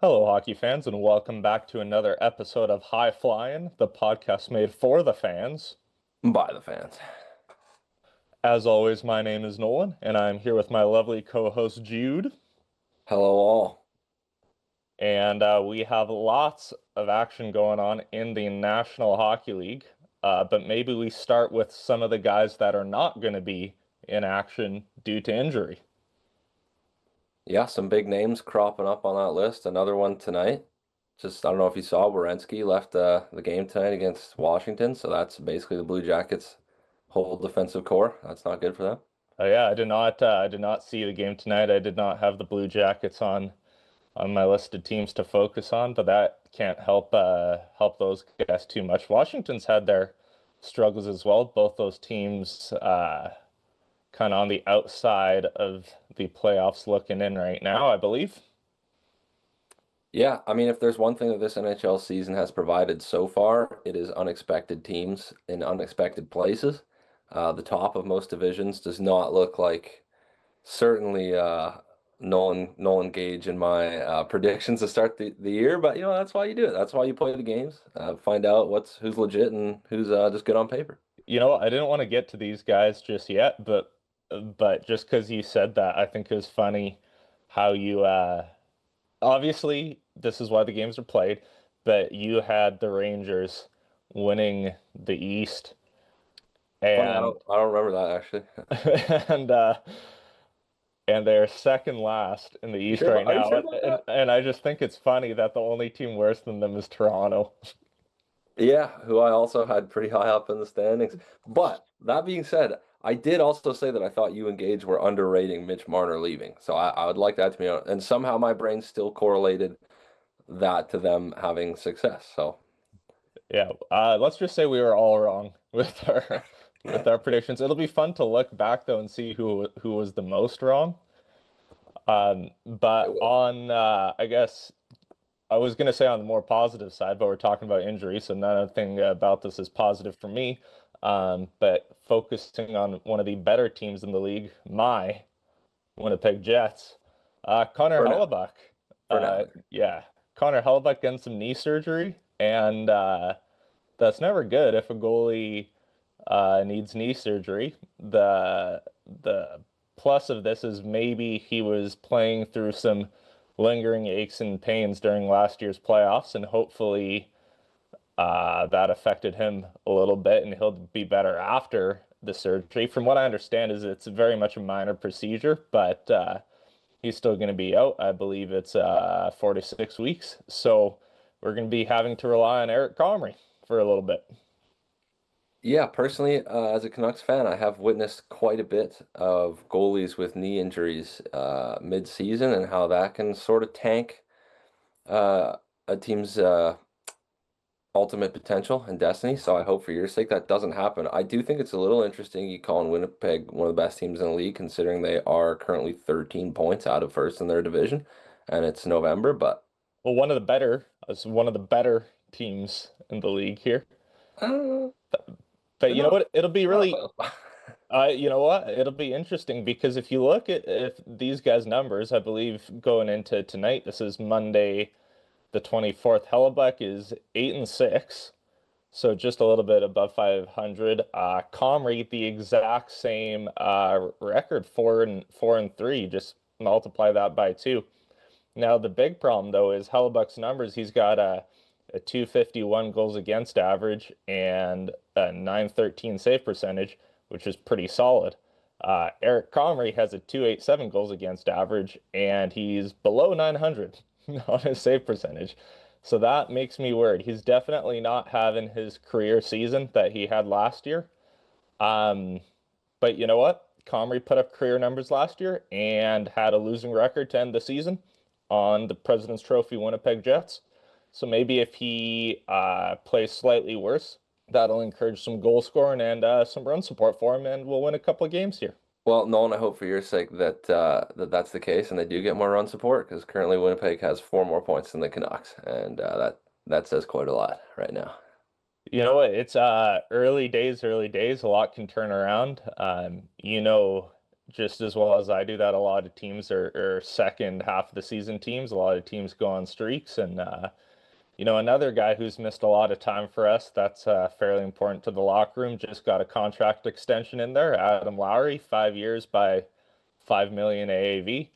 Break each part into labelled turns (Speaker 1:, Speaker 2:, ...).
Speaker 1: Hello, hockey fans, and welcome back to another episode of High Flying, the podcast made for the fans.
Speaker 2: By the fans.
Speaker 1: As always, my name is Nolan, and I'm here with my lovely co-host Jude,
Speaker 2: Hello, all.
Speaker 1: and we have lots of action going on in the National Hockey League. But maybe we start with some of the guys that are not going to be in action due to injury.
Speaker 2: Yeah, some big names cropping up on that list. Another one tonight. I don't know if you saw, Werenski left the game tonight against Washington. So that's basically the Blue Jackets' whole defensive core. That's not good for them.
Speaker 1: Yeah, I did not see the game tonight. I did not have the Blue Jackets on my list of teams to focus on, but that can't help those guys too much. Washington's had their struggles as well. Both those teams kind of on the outside of the playoffs looking in right now, I believe.
Speaker 2: Yeah, I mean, if there's one thing that this NHL season has provided so far, it is unexpected teams in unexpected places. The top of most divisions does not look like certainly Nolan Gage in my predictions to start the year, but that's why you do it. That's why you play the games. Find out who's legit and who's just good on paper.
Speaker 1: I didn't want to get to these guys just yet, but just because you said that, I think it was funny how you obviously this is why the games are played, but you had the Rangers winning the East
Speaker 2: Funny, I
Speaker 1: and
Speaker 2: don't I don't remember that actually.
Speaker 1: and uh and they're second last in the
Speaker 2: You
Speaker 1: East
Speaker 2: sure
Speaker 1: right
Speaker 2: are you
Speaker 1: now.
Speaker 2: sure
Speaker 1: And,
Speaker 2: about
Speaker 1: and
Speaker 2: that?
Speaker 1: and I just think it's funny that the only team worse than them is Toronto.
Speaker 2: Yeah, who I also had pretty high up in the standings. But that being said, I did also say that I thought you and Gage were underrating Mitch Marner leaving. So I would like that to be on. And somehow my brain still correlated that to them having success. So
Speaker 1: Yeah, let's just say we were all wrong with our predictions. It'll be fun to look back though and see who was the most wrong.
Speaker 2: it
Speaker 1: But
Speaker 2: will.
Speaker 1: on I guess I was gonna say on the more positive side, but we're talking about injury, so nothing about this is positive for me. But focusing on one of the better teams in the league, my Winnipeg Jets. Connor
Speaker 2: For now.
Speaker 1: Hellebuck.
Speaker 2: For now.
Speaker 1: Yeah, Connor Hellebuck getting some knee surgery, and that's never good if a goalie needs knee surgery. The plus of this is maybe he was playing through some lingering aches and pains during last year's playoffs, and hopefully that affected him a little bit, and he'll be better after the surgery. From what I understand, is it's very much a minor procedure, but he's still going to be out. I believe it's 4 to 6 weeks. So we're going to be having to rely on Eric Comrie for a little bit.
Speaker 2: Yeah, personally, as a Canucks fan, I have witnessed quite a bit of goalies with knee injuries mid-season and how that can sort of tank a team's ultimate potential and destiny. So I hope for your sake that doesn't happen. I do think it's a little interesting you calling Winnipeg one of the best teams in the league, considering they are currently 13 points out of first in their division, and it's November. But
Speaker 1: Well, one of the better teams in the league here.
Speaker 2: uh,
Speaker 1: But
Speaker 2: they're
Speaker 1: you know
Speaker 2: not
Speaker 1: what? It'll be
Speaker 2: not a
Speaker 1: really,
Speaker 2: playoff.
Speaker 1: you know what? It'll be interesting because if you look at if these guys' numbers, I believe going into tonight, this is Monday, the 24th. Hellebuck is 8-6. So just a little bit above 500. Comrie, the exact same record, 4-3. Just multiply that by two. Now the big problem though is Hellebuck's numbers. He's got a 251 goals against average and a 913 save percentage, which is pretty solid. Eric Comrie has a 287 goals against average and he's below 900 on his save percentage. So that makes me worried. He's definitely not having his career season that he had last year. Um, but you know what? Comrie put up career numbers last year and had a losing record to end the season on the President's Trophy Winnipeg Jets. So maybe if he plays slightly worse, that'll encourage some goal scoring and some run support for him, and we'll win a couple of games here.
Speaker 2: Well, Nolan, I hope for your sake that that's the case and they do get more run support because currently Winnipeg has four more points than the Canucks, and that says quite a lot right now.
Speaker 1: You know what? It's early days, early days. A lot can turn around. just as well as I do that a lot of teams are second half of the season teams. A lot of teams go on streaks, and another guy who's missed a lot of time for us that's fairly important to the locker room just got a contract extension in there. Adam Lowry, 5 years by 5 million AAV.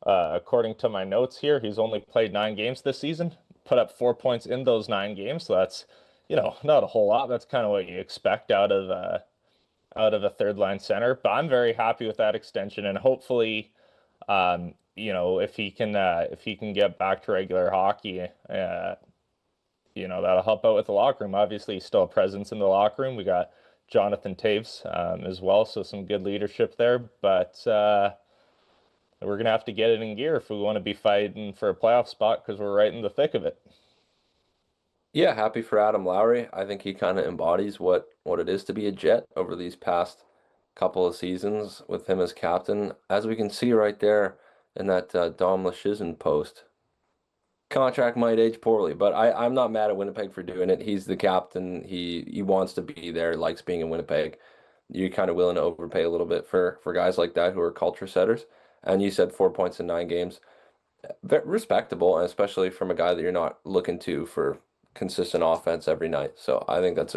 Speaker 1: According to my notes here, he's only played 9 games this season, put up 4 points in those 9 games. So that's, not a whole lot. That's kind of what you expect out of a third line center. But I'm very happy with that extension, and hopefully, if he can get back to regular hockey, that'll help out with the locker room. Obviously, he's still a presence in the locker room. We got Jonathan Taves as well, so some good leadership there. But we're gonna have to get it in gear if we want to be fighting for a playoff spot because we're right in the thick of it.
Speaker 2: Yeah, happy for Adam Lowry. I think he kind of embodies what it is to be a Jet over these past couple of seasons with him as captain. As we can see right there in that Dom Luszczyszyn post, contract might age poorly, but I'm not mad at Winnipeg for doing it. He's the captain. He wants to be there, likes being in Winnipeg. You're kind of willing to overpay a little bit for guys like that who are culture setters. And you said 4 points in 9 games. Respectable, and especially from a guy that you're not looking to for consistent offense every night. So I think that's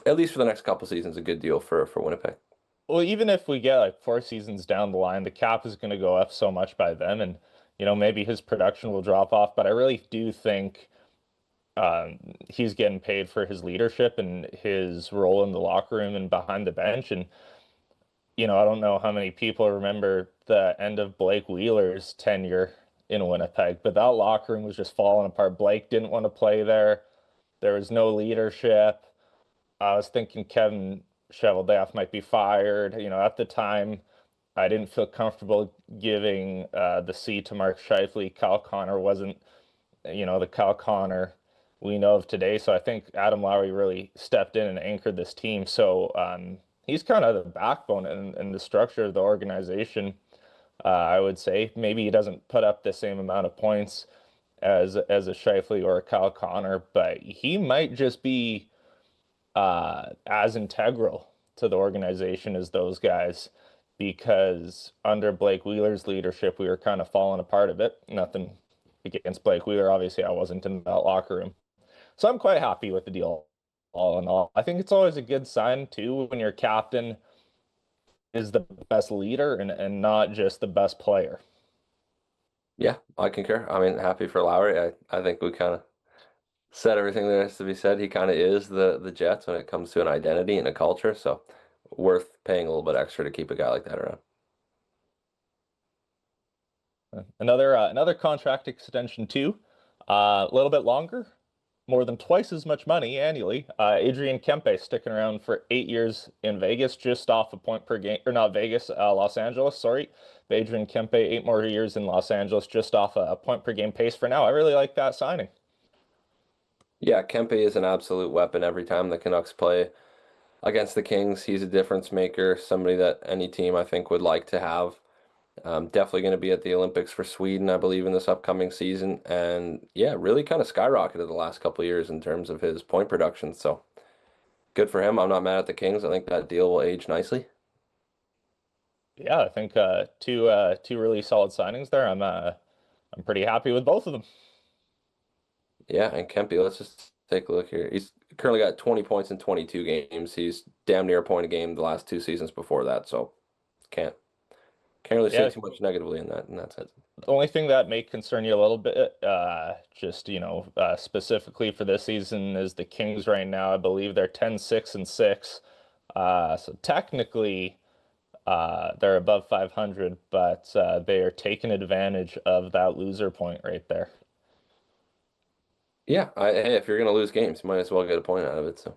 Speaker 2: at least for the next couple seasons, a good deal for Winnipeg.
Speaker 1: Well, even if we get like 4 seasons down the line, the cap is going to go up so much by then, and maybe his production will drop off. But I really do think he's getting paid for his leadership and his role in the locker room and behind the bench. And I don't know how many people remember the end of Blake Wheeler's tenure in Winnipeg, but that locker room was just falling apart. Blake didn't want to play there. There was no leadership. I was thinking Kevin Cheveldayoff might be fired. At the time, I didn't feel comfortable giving the C to Mark Scheifele. Kyle Connor wasn't, the Kyle Connor we know of today. So I think Adam Lowry really stepped in and anchored this team. So he's kind of the backbone and the structure of the organization. I would say maybe he doesn't put up the same amount of points as a Scheifele or a Kyle Connor, but he might just be as integral to the organization as those guys because under Blake Wheeler's leadership, we were kind of falling apart a bit. Nothing against Blake Wheeler. Obviously, I wasn't in that locker room. So I'm quite happy with the deal all in all. I think it's always a good sign too when your captain is the best leader and not just the best player.
Speaker 2: Yeah, I concur. I mean, happy for Lowry. I think we kind of said everything there has to be said. He kind of is the Jets when it comes to an identity and a culture. So worth paying a little bit extra to keep a guy like that around.
Speaker 1: Another contract extension too, a little bit longer, more than twice as much money annually. Adrian Kempe sticking around for 8 years in Vegas, just off a point per game, or not Vegas, Los Angeles, sorry. Adrian Kempe, 8 more years in Los Angeles, just off a point per game pace for now. I really like that signing.
Speaker 2: Yeah, Kempe is an absolute weapon every time the Canucks play against the Kings. He's a difference maker, somebody that any team I think would like to have. Definitely going to be at the Olympics for Sweden, I believe, in this upcoming season. And yeah, really kind of skyrocketed the last couple of years in terms of his point production. So good for him. I'm not mad at the Kings. I think that deal will age nicely.
Speaker 1: Yeah, I think two really solid signings there. I'm pretty happy with both of them.
Speaker 2: Yeah, and Kempe, let's just take a look here. He's currently got 20 points in 22 games. He's damn near a point a game the last 2 seasons before that. So can't really say
Speaker 1: Yeah,
Speaker 2: too much negatively in that sense.
Speaker 1: the only thing that may concern you a little bit, just specifically for this season, is the Kings right now. I believe they're 10-6-6. So technically, they're above 500, but they are taking advantage of that loser point right there.
Speaker 2: Yeah, hey, if you're gonna lose games, you might as well get a point out of it. So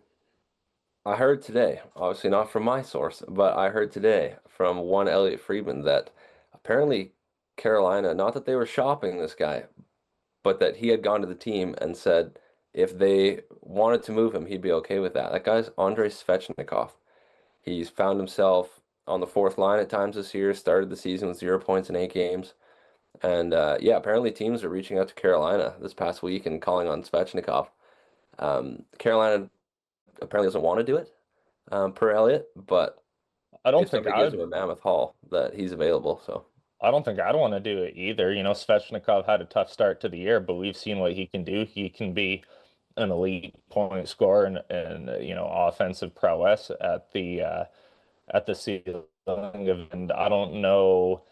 Speaker 2: I heard today, obviously not from my source, but I heard today from one Elliot Friedman that apparently Carolina, not that they were shopping this guy, but that he had gone to the team and said if they wanted to move him, he'd be okay with that. That guy's Andrei Svechnikov. He's found himself on the fourth line at times this year, started the season with 0 points in 8 games. And yeah, apparently teams are reaching out to Carolina this past week and calling on Svechnikov. Carolina apparently doesn't want to do it, per Elliott, but
Speaker 1: I don't
Speaker 2: if
Speaker 1: think
Speaker 2: somebody gives him a mammoth haul that he's available. So
Speaker 1: I don't think I'd want to do it either. Svechnikov had a tough start to the year, but we've seen what he can do. He can be an elite point scorer and offensive prowess at the ceiling of, and I don't know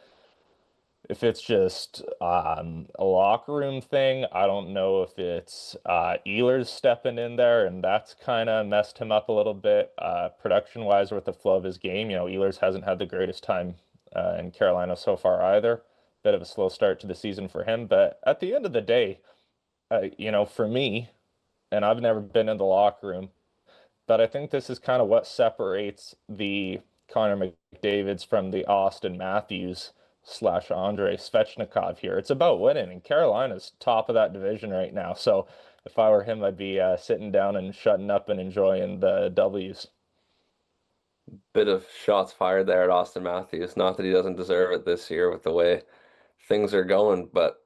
Speaker 1: if it's just a locker room thing. I don't know if it's Ehlers stepping in there, and that's kind of messed him up a little bit production-wise with the flow of his game. Ehlers hasn't had the greatest time in Carolina so far either. Bit of a slow start to the season for him, but at the end of the day, for me, and I've never been in the locker room, but I think this is kind of what separates the Connor McDavids from the Austin Matthews slash Andrei Svechnikov here. It's about winning, and Carolina's top of that division right now. So if I were him, I'd be sitting down and shutting up and enjoying the W's.
Speaker 2: bit of shots fired there at Austin Matthews. Not that he doesn't deserve it this year with the way things are going, but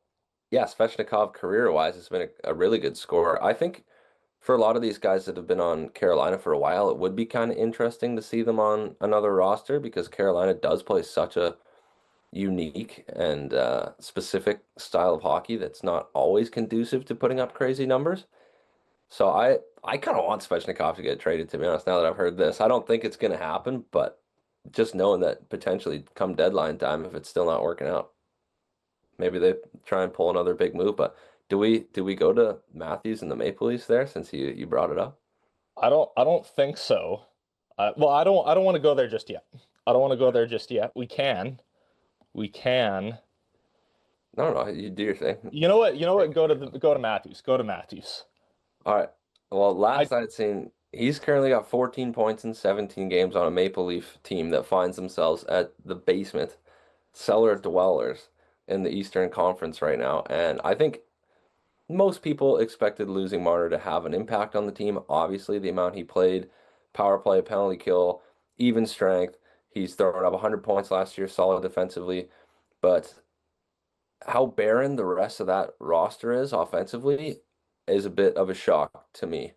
Speaker 2: yeah, Svechnikov career-wise has been a really good scorer. I think for a lot of these guys that have been on Carolina for a while, it would be kind of interesting to see them on another roster because Carolina does play such a unique and specific style of hockey that's not always conducive to putting up crazy numbers. So I kind of want Svechnikov to get traded, to be honest, now that I've heard this. I don't think it's going to happen, but just knowing that potentially come deadline time, if it's still not working out, maybe they try and pull another big move. But do we go to Matthews and the Maple Leafs there since you brought it up?
Speaker 1: I don't think so. Well, I don't want to go there just yet. I don't want to go there just yet. We can.
Speaker 2: No, no, you do your thing.
Speaker 1: You know what? You know what? Go to Matthews. Go to Matthews.
Speaker 2: All right. Well,
Speaker 1: I
Speaker 2: last I'd seen, he's currently got 14 points in 17 games on a Maple Leaf team that finds themselves at the basement, cellar dwellers in the Eastern Conference right now. And I think most people expected losing Marner to have an impact on the team. Obviously, the amount he played, power play, penalty kill, even strength. He's thrown up 100 points last year, solid defensively. But how barren the rest of that roster is offensively is a bit of a shock to me,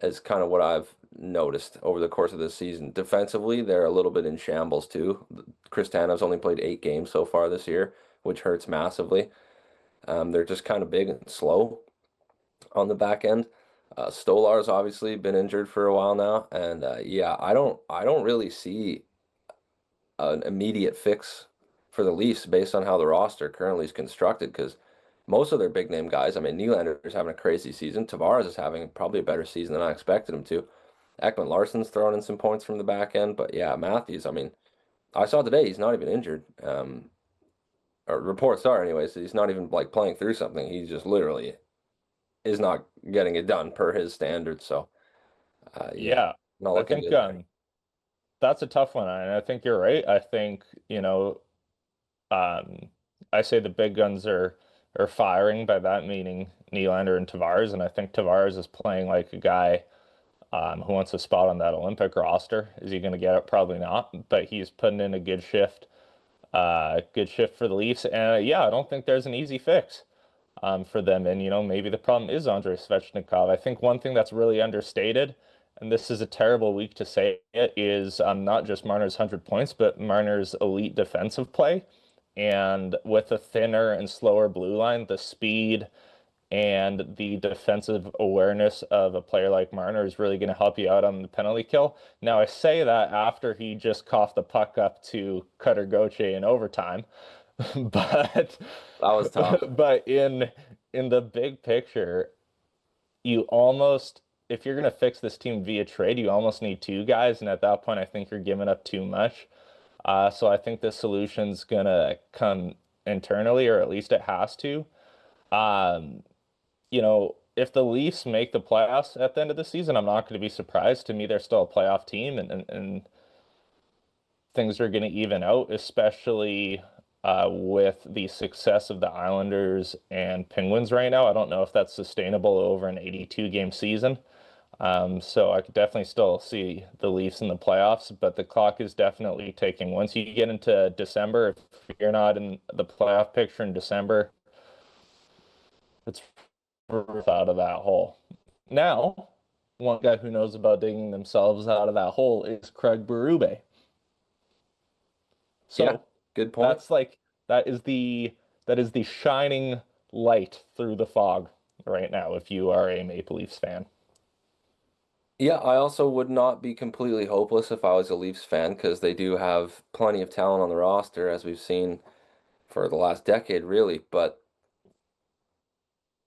Speaker 2: is kind of what I've noticed over the course of this season. Defensively, they're a little bit in shambles too. Chris Tanov's only played 8 games so far this year, which hurts massively. They're just kind of big and slow on the back end. Stolar's obviously been injured for a while now, and yeah, I don't really see an immediate fix for the Leafs based on how the roster currently is constructed. Because most of their big name guys, I mean, Nylander's having a crazy season. Tavares is having probably a better season than I expected him to. Ekman Larsson's throwing in some points from the back end, but yeah, Matthews. I mean, I saw today he's not even injured. Or reports are anyways. He's not even like playing through something. He just literally is not getting it done per his standards. So yeah,
Speaker 1: Yeah,
Speaker 2: not
Speaker 1: I
Speaker 2: looking
Speaker 1: think
Speaker 2: good there.
Speaker 1: that's a tough one, and I think you're right. I think, um, I say the big guns are firing, by that meaning Nylander and Tavares, and I think Tavares is playing like a guy who wants a spot on that Olympic roster. Is he going to get it? Probably not, but he's putting in a good shift for the Leafs, and yeah, I don't think there's an easy fix for them. And maybe the problem is Andrei Svechnikov. I think one thing that's really understated, and this is a terrible week to say it, is not just Marner's 100 points, but Marner's elite defensive play. And with a thinner and slower blue line, the speed and the defensive awareness of a player like Marner is really going to help you out on the penalty kill. Now, I say that after he just coughed the puck up to Cutter Gauthier in overtime, but
Speaker 2: That was tough.
Speaker 1: but in the big picture, you almost, if you're going to fix this team via trade, you almost need two guys, and at that point, I think you're giving up too much. So I think the solution's gonna come internally, or at least it has to. Um, if the Leafs make the playoffs at the end of the season, I'm not going to be surprised. To me, they're still a playoff team, and things are going to even out, especially with the success of the Islanders and Penguins right now. I don't know if that's sustainable over an 82 game season. So I could definitely still see the Leafs in the playoffs, but the clock is definitely ticking. Once you get into December, if you're not in the playoff picture in December, it's out of that hole. Now, one guy who knows about digging themselves out of that hole is Craig Berube.
Speaker 2: Yeah,
Speaker 1: So
Speaker 2: good point.
Speaker 1: that's like that is the that is the shining light through the fog right now if you are a Maple Leafs fan.
Speaker 2: Yeah, I also would not be completely hopeless if I was a Leafs fan because they do have plenty of talent on the roster, as we've seen for the last decade, really. But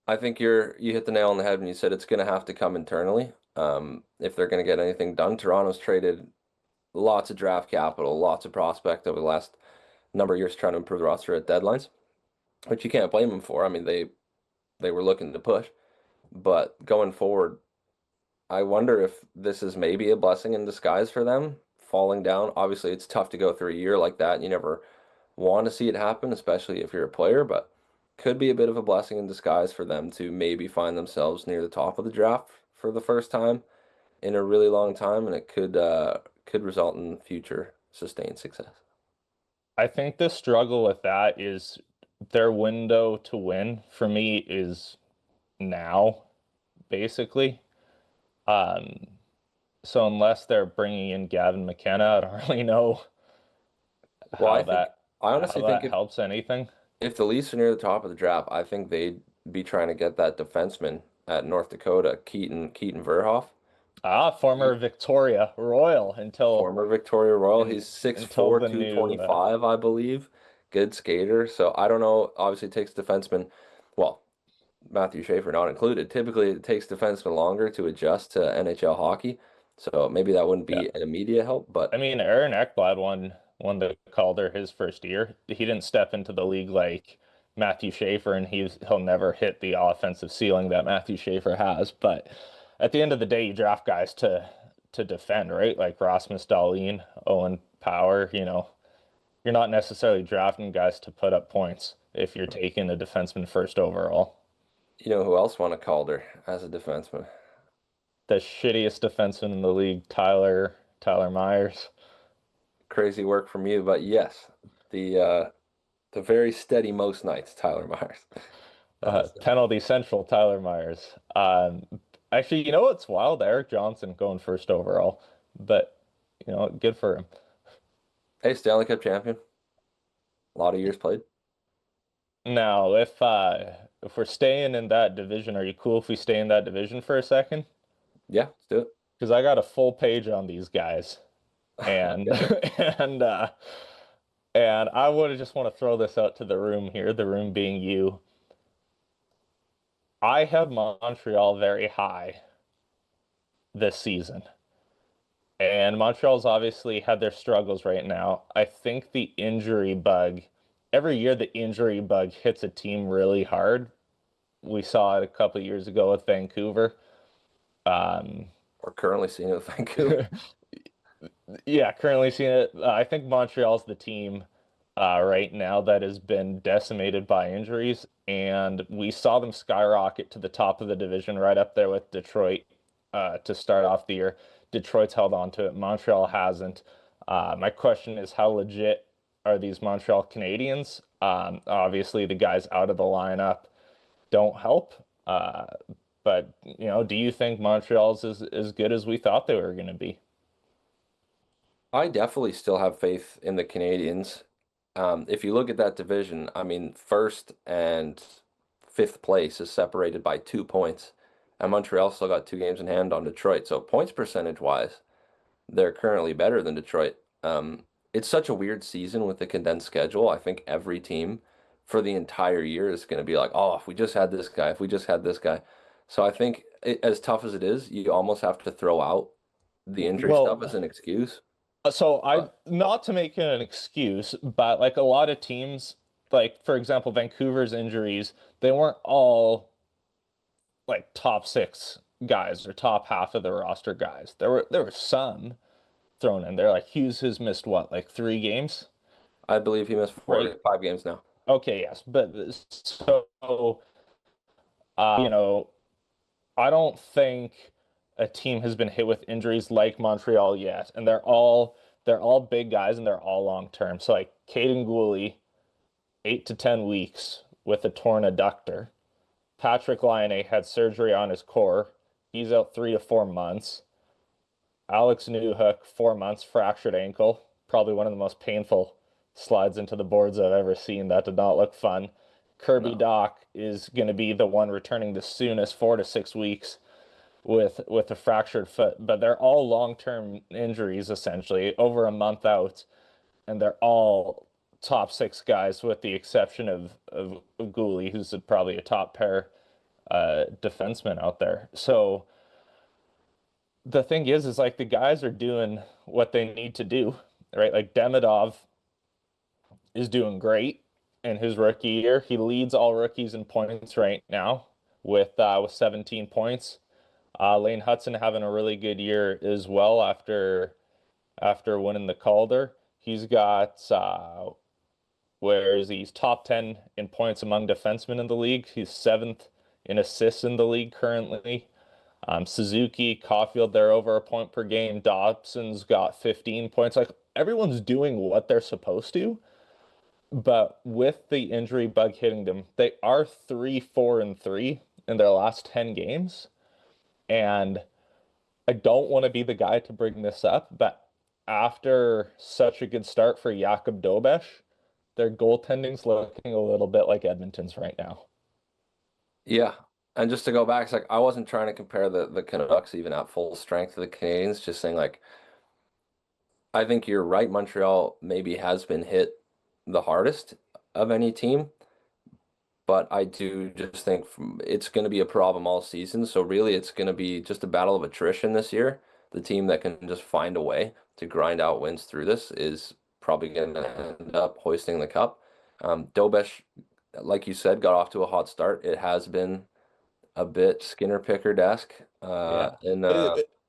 Speaker 2: I think you hit the nail on the head when you said it's going to have to come internally. If they're going to get anything done, Toronto's traded lots of draft capital, lots of prospect over the last number of years trying to improve the roster at deadlines, which you can't blame them for. I mean, they were looking to push, but going forward, I wonder if this is maybe a blessing in disguise for them falling down. Obviously, it's tough to go through a year like that, and you never want to see it happen, especially if you're a player, but could be a bit of a blessing in disguise for them to maybe find themselves near the top of the draft for the first time in a really long time, and it could result in future sustained success.
Speaker 1: I think the struggle with that is their window to win for me is now, basically. Um, so unless they're bringing in Gavin McKenna, I don't really know
Speaker 2: Well,
Speaker 1: how that
Speaker 2: I
Speaker 1: how
Speaker 2: honestly think
Speaker 1: that helps anything.
Speaker 2: if the Leafs are near the top of the draft, I think they'd be trying to get that defenseman at North Dakota, Keaton Verhoff.
Speaker 1: Former Victoria Royal until
Speaker 2: Former Victoria Royal.
Speaker 1: in
Speaker 2: He's six
Speaker 1: until
Speaker 2: four,
Speaker 1: the
Speaker 2: two
Speaker 1: new
Speaker 2: twenty five, I believe. Good skater. So I don't know. Obviously, it takes defensemen, well, Matthew Schaefer not included. Typically, it takes defensemen longer to adjust to NHL hockey. So maybe that wouldn't
Speaker 1: yeah.
Speaker 2: be an immediate help.
Speaker 1: I
Speaker 2: But
Speaker 1: mean, Aaron Ekblad won the Calder his first year. He didn't step into the league like Matthew Schaefer, and he'll never hit the offensive ceiling that Matthew Schaefer has. But at the end of the day, you draft guys to defend, right? Like Rasmus Dahlin, Owen Power. You're not necessarily drafting guys to put up points if you're taking a defenseman first overall.
Speaker 2: you know who else won a Calder as a defenseman?
Speaker 1: The shittiest defenseman in the league, Tyler Myers.
Speaker 2: Crazy work from you, but yes, the very steady most nights, Tyler Myers. So
Speaker 1: Penalty Central, Tyler Myers. Actually, you know what's wild? Eric Johnson going first overall, but good for him.
Speaker 2: hey, Stanley Cup champion. A lot of years played.
Speaker 1: Now, if we're staying in that division, are you cool if we stay in that division for a second?
Speaker 2: Yeah, let's do
Speaker 1: Because I got a full page on these guys, and
Speaker 2: it.
Speaker 1: and and I would just want to throw this out to the room here, the room being you. I have Montreal very high this season. And Montreal's obviously had their struggles right now. I think the injury bug, every year the injury bug hits a team really hard. We saw it a couple of years ago with Vancouver. Um,
Speaker 2: We're currently seeing it with Vancouver.
Speaker 1: yeah, currently seeing it. I think Montreal's the team right now that has been decimated by injuries, and we saw them skyrocket to the top of the division, right up there with Detroit to start off the year. Detroit's held on to it. Montreal hasn't. My question is, how legit are these Montreal Canadiens? Obviously, the guys out of the lineup don't help. But do you think Montreal's is as good as we thought they were going to be?
Speaker 2: I definitely still have faith in the Canadians. If you look at that division, I mean, first and fifth place is separated by 2 points, and Montreal still got 2 games in hand on Detroit. So points percentage wise, they're currently better than Detroit. It's such a weird season with the condensed schedule. I think every team for the entire year is going to be like, oh, if we just had this guy, if we just had this guy. So I think as tough as it is, you almost have to throw out the injury stuff as
Speaker 1: Well,
Speaker 2: an excuse.
Speaker 1: so I
Speaker 2: But
Speaker 1: not to make it an excuse, but like a lot of teams, like for example, Vancouver's injuries, they weren't all like top six guys or top half of the roster guys. There were some thrown in there. Like Hughes has missed what, like 3 games,
Speaker 2: I believe he missed
Speaker 1: right?
Speaker 2: 5 games now.
Speaker 1: Okay, yes, but so you know, I don't think a team has been hit with injuries like Montreal yet, and they're all big guys and they're all long term. So like Caden Gooley, 8 to 10 weeks with a torn adductor. Patrick Laine had surgery on his core. He's out 3 to 4 months. Alex Newhook, 4 months, fractured ankle. Probably one of the most painful slides into the boards I've ever seen. That did not look fun. Kirby
Speaker 2: No.
Speaker 1: Dach is going to be the one returning the soonest, 4 to 6 weeks with a fractured foot, but they're all long-term injuries essentially, over a month out, and they're all top six guys with the exception of Gooley, who's probably a top pair defenseman out there. So the thing is like the guys are doing what they need to do, right? Like Demidov is doing great in his rookie year. He leads all rookies in points right now with 17 points. Lane Hudson having a really good year as well after winning the Calder. He's got where is he? He's top 10 in points among defensemen in the league. He's seventh in assists in the league currently. Suzuki, Caulfield, they're over a point per game. Dobson's got 15 points. Like everyone's doing what they're supposed to, but with the injury bug hitting them, they are 3-4-3 in their last 10 games. And I don't want to be the guy to bring this up, but after such a good start for Jakub Dobeš, their goaltending's looking a little bit like Edmonton's right now.
Speaker 2: Yeah. And just to go back, it's like I wasn't trying to compare the Canucks even at full strength to the Canadiens, just saying like I think you're right. Montreal maybe has been hit the hardest of any team, but I do just think it's going to be a problem all season. So really, it's going to be just a battle of attrition this year. The team that can just find a way to grind out wins through this is probably going to end up hoisting the cup. Dobeš, like you said, got off to a hot start. It has been a bit Skinner Picker-esque.
Speaker 1: Yeah.
Speaker 2: And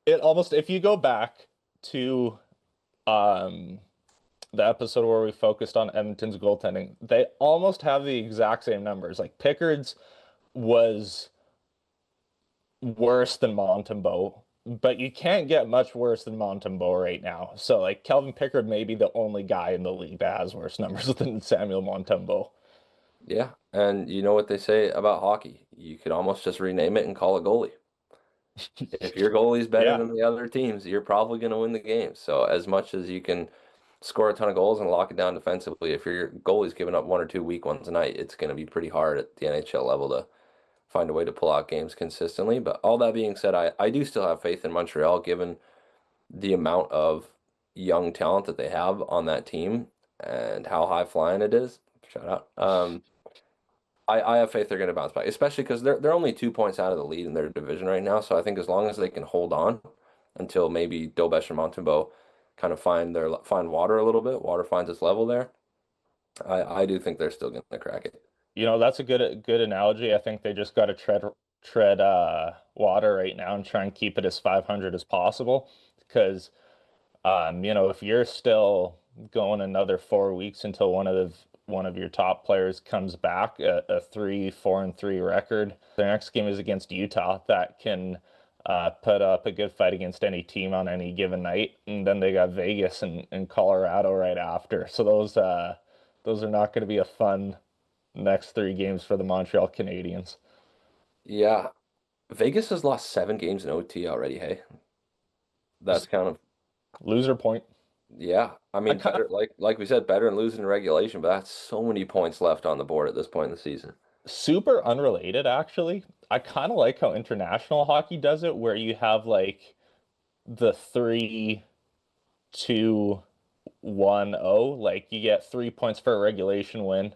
Speaker 1: It almost, if you go back to um the episode where we focused on Edmonton's goaltending, they almost have the exact same numbers. Like Pickard's was worse than Montembeault, but you can't get much worse than Montembeault right now. So like Kelvin Pickard may be the only guy in the league that has worse numbers than Samuel Montembeault.
Speaker 2: yeah, and you know what they say about hockey? You could almost just rename it and call it goalie. If your goalie's better
Speaker 1: Yeah.
Speaker 2: than the other teams, you're probably going to win the game. So as much as you can score a ton of goals and lock it down defensively, if your goalie's giving up one or two weak ones a night, it's going to be pretty hard at the NHL level to find a way to pull out games consistently. But all that being said, I do still have faith in Montreal given the amount of young talent that they have on that team and how high flying it is. Shout out. I have faith they're going to bounce back, especially because they're only 2 points out of the lead in their division right now. So I think as long as they can hold on until maybe Dobeš and Montembeault kind of find water a little bit, water finds its level there. I do think they're still going to crack it.
Speaker 1: You know, that's a good analogy. I think they just got to tread water right now and try and keep it as 500 as possible because if you're still going another 4 weeks until one of your top players comes back, a 3-4-3 record. Their next game is against Utah that can put up a good fight against any team on any given night. And then they got Vegas and Colorado right after. So those are not going to be a fun next 3 games for the Montreal Canadiens.
Speaker 2: Yeah, Vegas has lost 7 games in OT already. Hey, that's kind of
Speaker 1: Loser point.
Speaker 2: yeah. I
Speaker 1: I
Speaker 2: mean,
Speaker 1: kind
Speaker 2: better like we said, better than losing in regulation, but that's so many points left on the board at this point in the season.
Speaker 1: Super unrelated actually. I kind of like how international hockey does it, where you have like the 3-2-1-0. Like you get 3 points for a regulation win,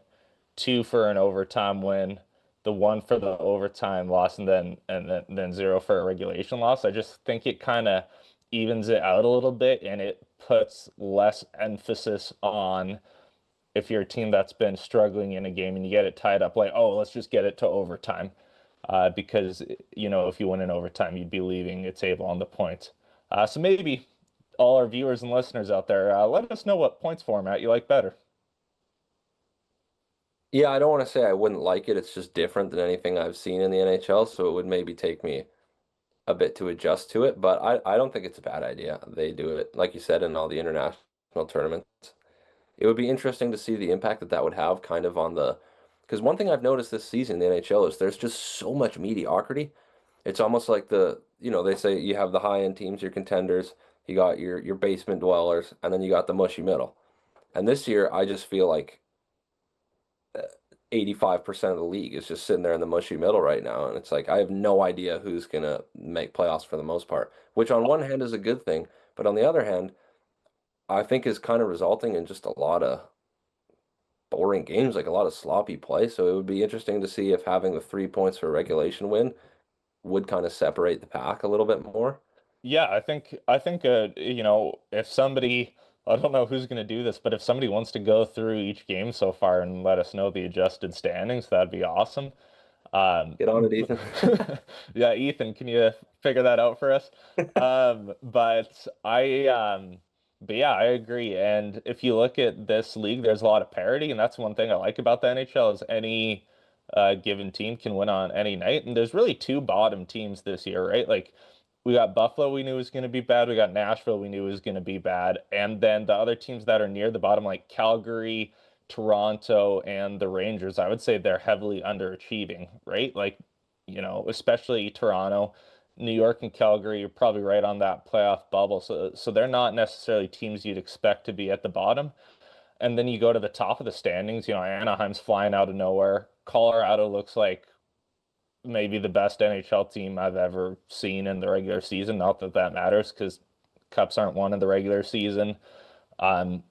Speaker 1: two for an overtime win, the one for the overtime loss, and then zero for a regulation loss. I just think it kind of evens it out a little bit, and it puts less emphasis on if you're a team that's been struggling in a game and you get it tied up, like, oh, let's just get it to overtime. Because, if you win in overtime, you'd be leaving a table on the points. So maybe all our viewers and listeners out there, let us know what points format you like better.
Speaker 2: Yeah, I don't want to say I wouldn't like it. It's just different than anything I've seen in the NHL, so it would maybe take me a bit to adjust to it, but I don't think it's a bad idea. They do it, like you said, in all the international tournaments. It would be interesting to see the impact that would have kind of on the, because one thing I've noticed this season in the NHL is there's just so much mediocrity. It's almost like they say you have the high-end teams, your contenders, you got your basement dwellers, and then you got the mushy middle. And this year, I just feel like 85% of the league is just sitting there in the mushy middle right now. And it's like, I have no idea who's going to make playoffs for the most part, which on one hand is a good thing. But on the other hand, I think is kind of resulting in just a lot of boring games, like a lot of sloppy play. So it would be interesting to see if having the 3 points for a regulation win would kind of separate the pack a little bit more.
Speaker 1: Yeah, I think if somebody, I don't know who's going to do this, but if somebody wants to go through each game so far and let us know the adjusted standings, that'd be awesome. Um,
Speaker 2: Get on it, Ethan.
Speaker 1: yeah, Ethan, can you figure that out for us? But yeah, I agree. And if you look at this league, there's a lot of parity, and that's one thing I like about the NHL is any given team can win on any night. And there's really two bottom teams this year, right? Like we got Buffalo, we knew was going to be bad. We got Nashville, we knew was going to be bad. And then the other teams that are near the bottom, like Calgary, Toronto, and the Rangers, I would say they're heavily underachieving, right? Like, especially Toronto, New York, and Calgary are probably right on that playoff bubble. So they're not necessarily teams you'd expect to be at the bottom. And then you go to the top of the standings, Anaheim's flying out of nowhere. Colorado looks like maybe the best NHL team I've ever seen in the regular season. Not that that matters because cups aren't won in the regular season. Um,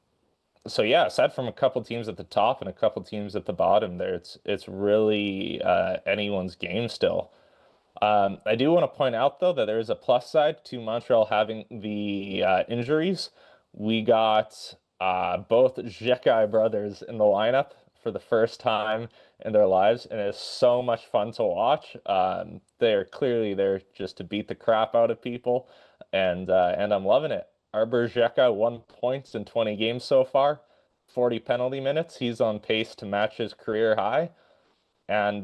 Speaker 1: so yeah, aside from a couple teams at the top and a couple teams at the bottom there, it's really anyone's game still. I do want to point out though that there is a plus side to Montreal having the injuries. We got both Jekai brothers in the lineup for the first time in their lives, and it's so much fun to watch. They're clearly there just to beat the crap out of people, and I'm loving it. Arbor Xhekaj 1 points in 20 games so far, 40 penalty minutes. He's on pace to match his career high. And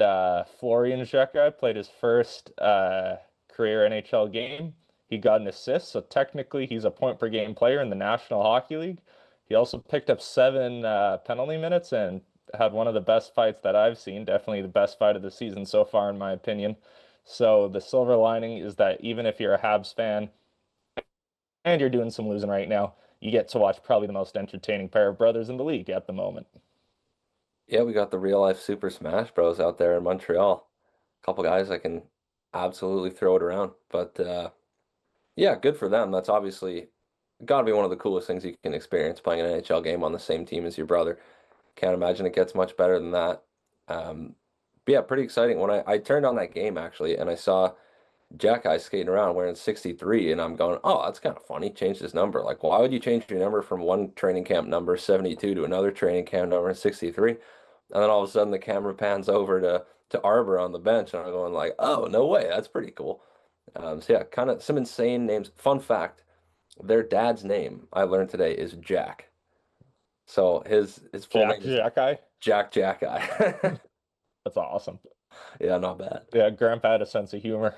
Speaker 1: Florian Xhekaj played his first career NHL game. He got an assist, so technically he's a point per game player in the National Hockey League. He also picked up 7 penalty minutes and had one of the best fights that I've seen. Definitely the best fight of the season so far, in my opinion. So the silver lining is that even if you're a Habs fan and you're doing some losing right now, you get to watch probably the most entertaining pair of brothers in the league at the moment.
Speaker 2: Yeah, we got the real life Super Smash Bros out there in Montreal. A couple guys that can absolutely throw it around. But yeah, good for them. That's obviously got to be one of the coolest things you can experience playing an NHL game on the same team as your brother. Can't imagine it gets much better than that. But yeah, pretty exciting. When I turned on that game actually, and I saw Jack Eye skating around wearing 63, and I'm going, oh, that's kind of funny. Change his number. Like, why would you change your number from one training camp number 72 to another training camp number 63? And then all of a sudden the camera pans over to Arbor on the bench, and I'm going like, oh, no way, that's pretty cool. So yeah, kind of some insane names. Fun fact, their dad's name I learned today is Jack. So his full
Speaker 1: Jack
Speaker 2: name is
Speaker 1: Jack.
Speaker 2: Jack Eye.
Speaker 1: That's awesome.
Speaker 2: Yeah, not bad.
Speaker 1: Yeah, Grandpa had a sense of humor.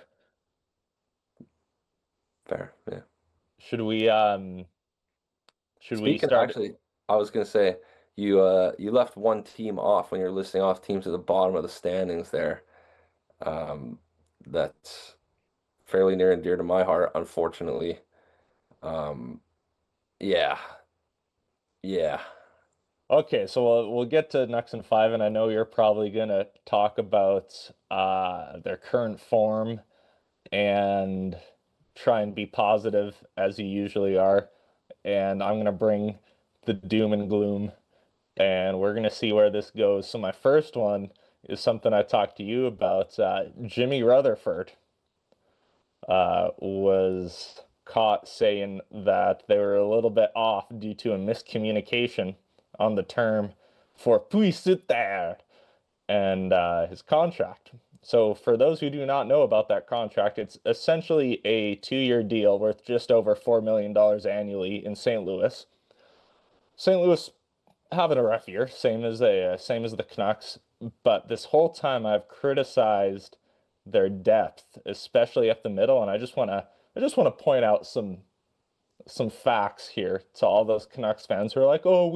Speaker 2: Fair. Yeah.
Speaker 1: Should we um should we
Speaker 2: Speaking,
Speaker 1: start
Speaker 2: actually, I was gonna say you left one team off when you're listing off teams at the bottom of the standings there. Um, that's fairly near and dear to my heart, unfortunately. Um, yeah, yeah.
Speaker 1: Okay, so we'll get to Nux and five, and I know you're probably gonna talk about their current form and try and be positive as you usually are. And I'm gonna bring the doom and gloom, and we're gonna see where this goes. So my first one is something I talked to you about. Jimmy Rutherford was caught saying that they were a little bit off due to a miscommunication on the term for puis there and his contract. So, for those who do not know about that contract, it's essentially a 2-year deal worth just over $4 million annually in St. Louis. St. Louis having a rough year, same as the Canucks. But this whole time, I've criticized their depth, especially up the middle, and I just want to point out some facts here to all those Canucks fans who are like, "Oh,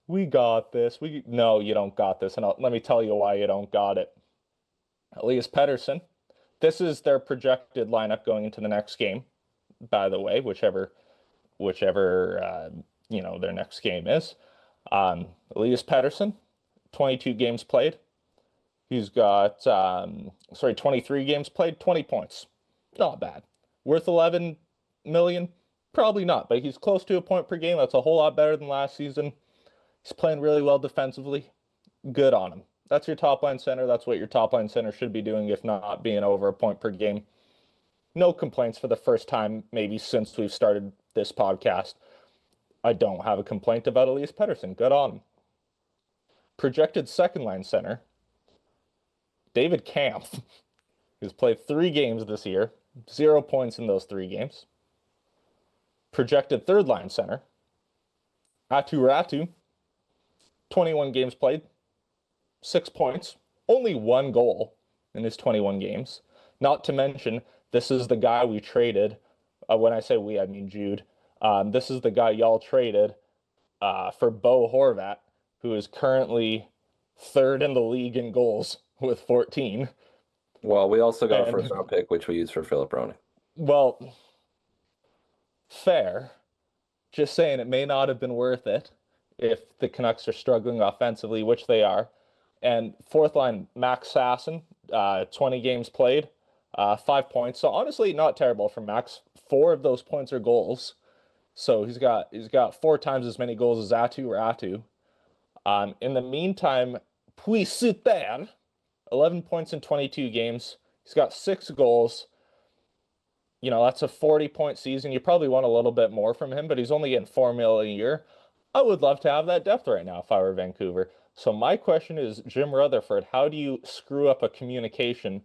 Speaker 1: we got this. We No, you don't got this." And let me tell you why you don't got it. Elias Pettersson. This is their projected lineup going into the next game, by the way, whichever their next game is. Elias Pettersson, 22 games played. He's got 23 games played, 20 points. Not bad. Worth 11 million? Probably not, but he's close to a point per game. That's a whole lot better than last season. He's playing really well defensively. Good on him. That's your top line center. That's what your top line center should be doing, if not being over a point per game. No complaints for the first time, maybe since we've started this podcast. I don't have a complaint about Elias Pettersson. Good on him. Projected second line center, David Kampf, who's played 3 games this year, 0 points in those 3 games. Projected third line center, Atu Ratu, 21 games played, 6 points, only 1 goal in his 21 games. Not to mention, this is the guy we traded. When I say we, I mean Jude. This is the guy y'all traded for Bo Horvat, who is currently third in the league in goals with 14.
Speaker 2: Well, we also got a
Speaker 1: And,
Speaker 2: first-round pick, which we used for Philip Roenick.
Speaker 1: well, fair. Just saying it may not have been worth it if the Canucks are struggling offensively, which they are. And fourth line, Max Sasson, 20 games played, 5 points. So honestly, not terrible for Max. 4 of those points are goals. So he's got 4 times as many goals as Atu Ratu. In the meantime, Puisiter, 11 points in 22 games. He's got 6 goals. That's a 40-point season. You probably want a little bit more from him, but he's only getting $4 million a year. I would love to have that depth right now if I were Vancouver. So my question is, Jim Rutherford, how do you screw up a communication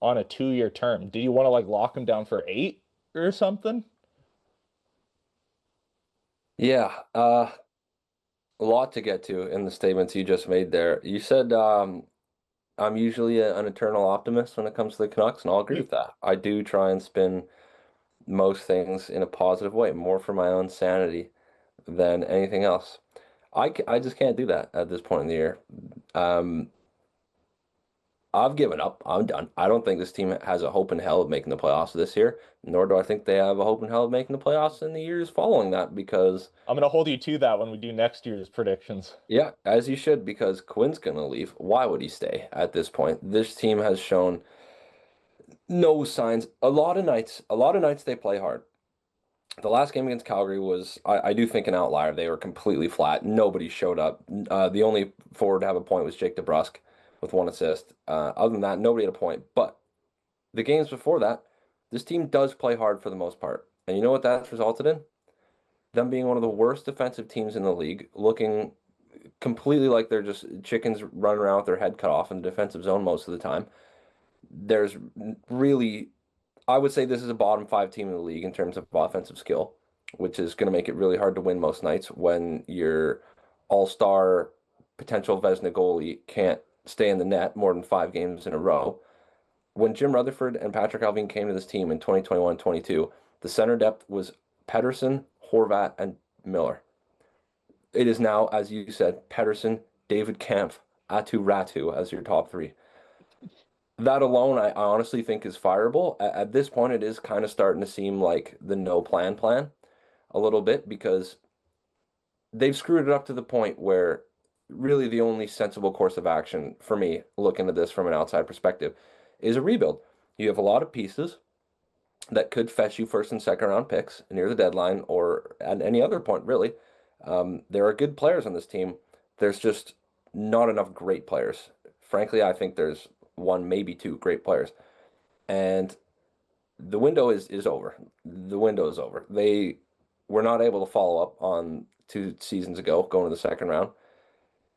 Speaker 1: on a 2-year term? Do you want to lock him down for 8 or something?
Speaker 2: Yeah, a lot to get to in the statements you just made there. You said I'm usually an eternal optimist when it comes to the Canucks, and I'll agree with that. I do try and spin most things in a positive way, more for my own sanity than anything else. I just can't do that at this point in the year. Um, I've given up. I'm done. I don't think this team has a hope in hell of making the playoffs this year, nor do I think they have a hope in hell of making the playoffs in the years following that because,
Speaker 1: I'm going to hold you to that when we do next year's predictions.
Speaker 2: yeah, as you should, because Quinn's going to leave. Why would he stay at this point? This team has shown no signs. A lot of nights they play hard. The last game against Calgary was, I do think, an outlier. They were completely flat. Nobody showed up. The only forward to have a point was Jake DeBrusk with 1 assist. Other than that, nobody had a point. But the games before that, this team does play hard for the most part. And you know what that's resulted in? Them being one of the worst defensive teams in the league, looking completely like they're just chickens running around with their head cut off in the defensive zone most of the time. There's really, I would say this is a bottom 5 team in the league in terms of offensive skill, which is going to make it really hard to win most nights when your all-star potential Vezina goalie can't stay in the net more than 5 games in a row. When Jim Rutherford and Patrick Allvin came to this team in 2021-22, the center depth was Pettersson, Horvat, and Miller. It is now, as you said, Pettersson, David Kampf, Atu Ratu as your top 3. That alone, I honestly think is fireable. At this point, it is kind of starting to seem like the no plan a little bit because they've screwed it up to the point where really the only sensible course of action for me, looking at this from an outside perspective, is a rebuild. You have a lot of pieces that could fetch you first and second round picks near the deadline or at any other point, really. There are good players on this team. There's just not enough great players. Frankly, I think there's 1, maybe 2 great players. And the window is over. The window is over. They were not able to follow up on 2 seasons ago, going to the second round.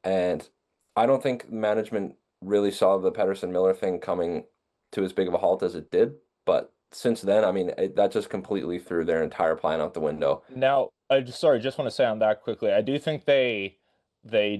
Speaker 2: And I don't think management really saw the Pettersson Miller thing coming to as big of a halt as it did. But since then, I mean, that just completely threw their entire plan out the window.
Speaker 1: Now, just want to say on that quickly. I do think they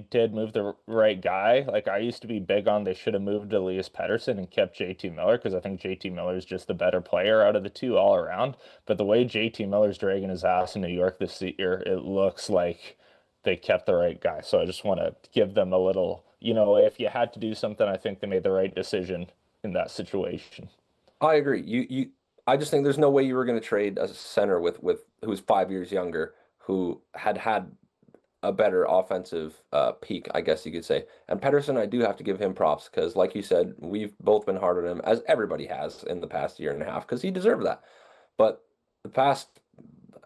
Speaker 1: did move the right guy. Like I used to be big on they should have moved Elias Pettersson and kept JT Miller because I think JT Miller is just the better player out of the 2 all around. But the way JT Miller's dragging his ass in New York this year, it looks like they kept the right guy. So I just want to give them a little, if you had to do something, I think they made the right decision in that situation.
Speaker 2: I agree. I just think there's no way you were going to trade a center with who's 5 years younger, who had a better offensive peak, I guess you could say. And Pedersen, I do have to give him props because, like you said, we've both been hard on him, as everybody has in the past year and a half, because he deserved that. But the past,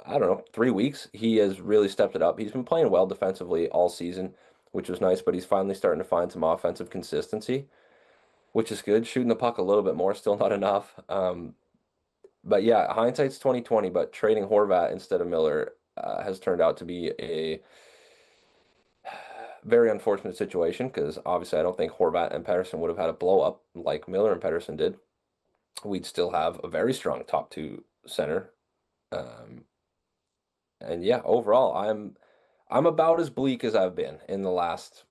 Speaker 2: I don't know, 3 weeks, he has really stepped it up. He's been playing well defensively all season, which was nice, but he's finally starting to find some offensive consistency, which is good. Shooting the puck a little bit more, still not enough. But yeah, hindsight's 2020, but trading Horvat instead of Miller has turned out to be a very unfortunate situation because obviously I don't think Horvat and Pedersen would have had a blow up like Miller and Pedersen did. We'd still have a very strong top two center. Um, and yeah, overall, I'm about as bleak as I've been in the last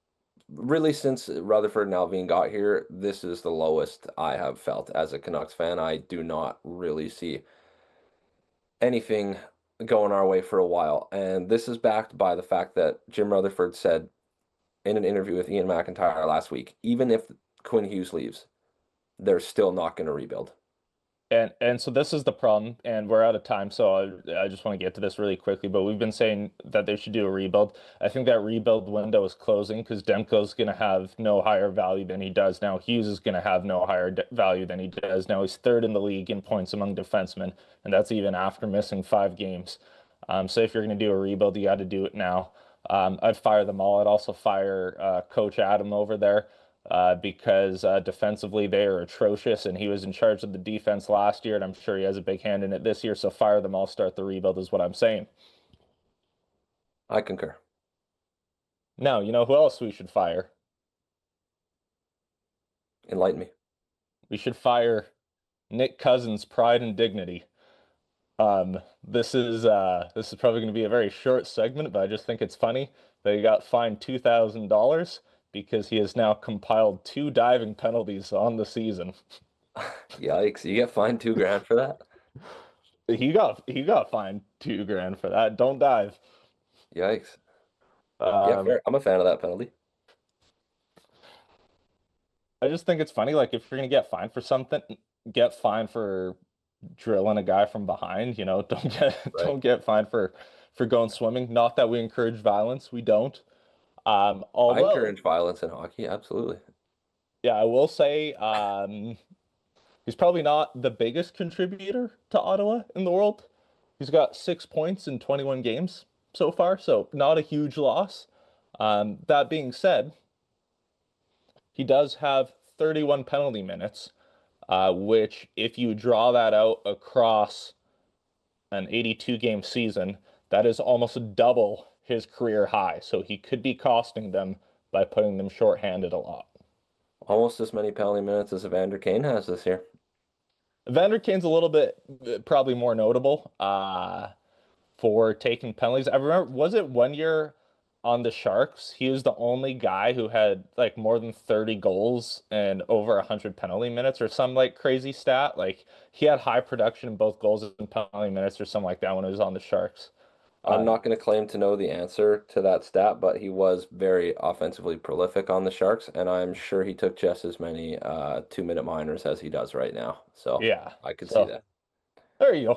Speaker 2: really since Rutherford and Alvin got here. This is the lowest I have felt as a Canucks fan. I do not really see anything going our way for a while. And this is backed by the fact that Jim Rutherford said in an interview with Ian McIntyre last week, even if Quinn Hughes leaves, they're still not going to rebuild.
Speaker 1: And so this is the problem, and we're out of time, so I just want to get to this really quickly. But we've been saying that they should do a rebuild. I think that rebuild window is closing because Demko's going to have no higher value than he does now. Hughes is going to have no higher value than he does now. He's third in the league in points among defensemen, and that's even after missing 5 games. So if you're going to do a rebuild, you got to do it now. I'd fire them all. I'd also fire Coach Adam over there because defensively they are atrocious, and he was in charge of the defense last year, and I'm sure he has a big hand in it this year. So fire them all, start the rebuild, is what I'm saying.
Speaker 2: I concur.
Speaker 1: Now, you know who else we should fire?
Speaker 2: Enlighten me.
Speaker 1: We should fire Nick Cousins' pride and dignity. This is probably going to be a very short segment, but I just think it's funny that he got fined $2,000 because he has now compiled 2 diving penalties on the season.
Speaker 2: Yikes! You get fined 2 grand for that?
Speaker 1: He got fined 2 grand for that. Don't dive.
Speaker 2: Yikes! Yeah,
Speaker 1: Um,
Speaker 2: fair. I'm a fan of that penalty.
Speaker 1: I just think it's funny. Like if you're gonna get fined for something, get fined for drilling a guy from behind. Don't get
Speaker 2: Right.
Speaker 1: don't get fined for going swimming. Not that we encourage violence. We don't.
Speaker 2: I
Speaker 1: Although,
Speaker 2: encourage violence in hockey. Absolutely.
Speaker 1: yeah, I will say, he's probably not the biggest contributor to Ottawa in the world. He's got 6 points in 21 games so far, so not a huge loss. That being said, he does have 31 penalty minutes, which, if you draw that out across an 82 game season, that is almost double his career high. So he could be costing them by putting them shorthanded a lot.
Speaker 2: Almost as many penalty minutes as Evander Kane has this year.
Speaker 1: Vander Kane's a little bit probably more notable for taking penalties. I remember, was it one year on the Sharks? He was the only guy who had like more than 30 goals and over 100 penalty minutes or some like crazy stat. Like he had high production in both goals and penalty minutes or something like that when he was on the Sharks.
Speaker 2: I'm
Speaker 1: Um,
Speaker 2: not going to claim to know the answer to that stat, but he was very offensively prolific on the Sharks, and I'm sure he took just as many 2 minute minors as he does right now. So
Speaker 1: yeah.
Speaker 2: I could see
Speaker 1: So
Speaker 2: that.
Speaker 1: there you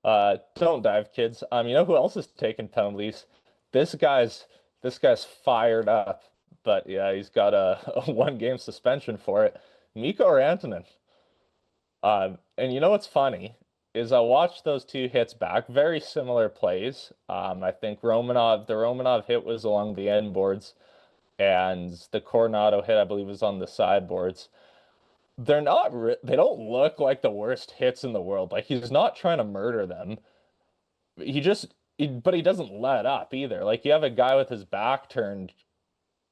Speaker 1: go. Don't dive, kids. You know who else is taking penalties? This guy's this guy's fired up, but yeah, he's got a 1 game suspension for it. Mikko Rantanen. And you know what's funny is I watched those 2 hits back, very similar plays. I think the Romanov hit was along the end boards, and the Coronado hit, I believe, was on the sideboards. They don't look like the worst hits in the world. Like he's not trying to murder them. But he doesn't let up either. Like you have a guy with his back turned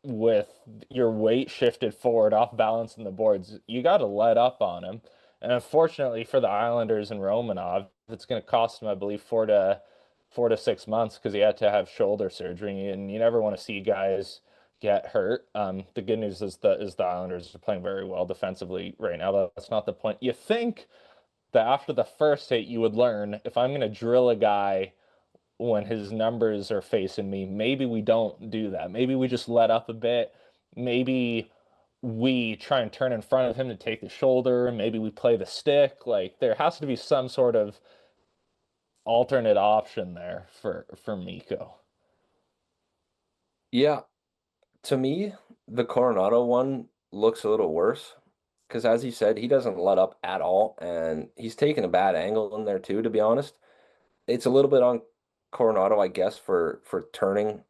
Speaker 1: with your weight shifted forward off balance in the boards. You got to let up on him. And unfortunately for the Islanders and Romanov, it's going to cost him, I believe, 4 to 6 months because he had to have shoulder surgery. And you never want to see guys get hurt. The good news is the Islanders are playing very well defensively right now. That's not the point. You think that after the first hit, you would learn if I'm going to drill a guy when his numbers are facing me, maybe we don't do that. Maybe we just let up a bit. Maybe we try and turn in front of him to take the shoulder. Maybe we play the stick. Like there has to be some sort of alternate option there for Mikko.
Speaker 2: Yeah, to me, the Coronado one looks a little worse because, as you said, he doesn't let up at all, and he's taking a bad angle in there too, to be honest. It's a little bit on Coronado, I guess, for turning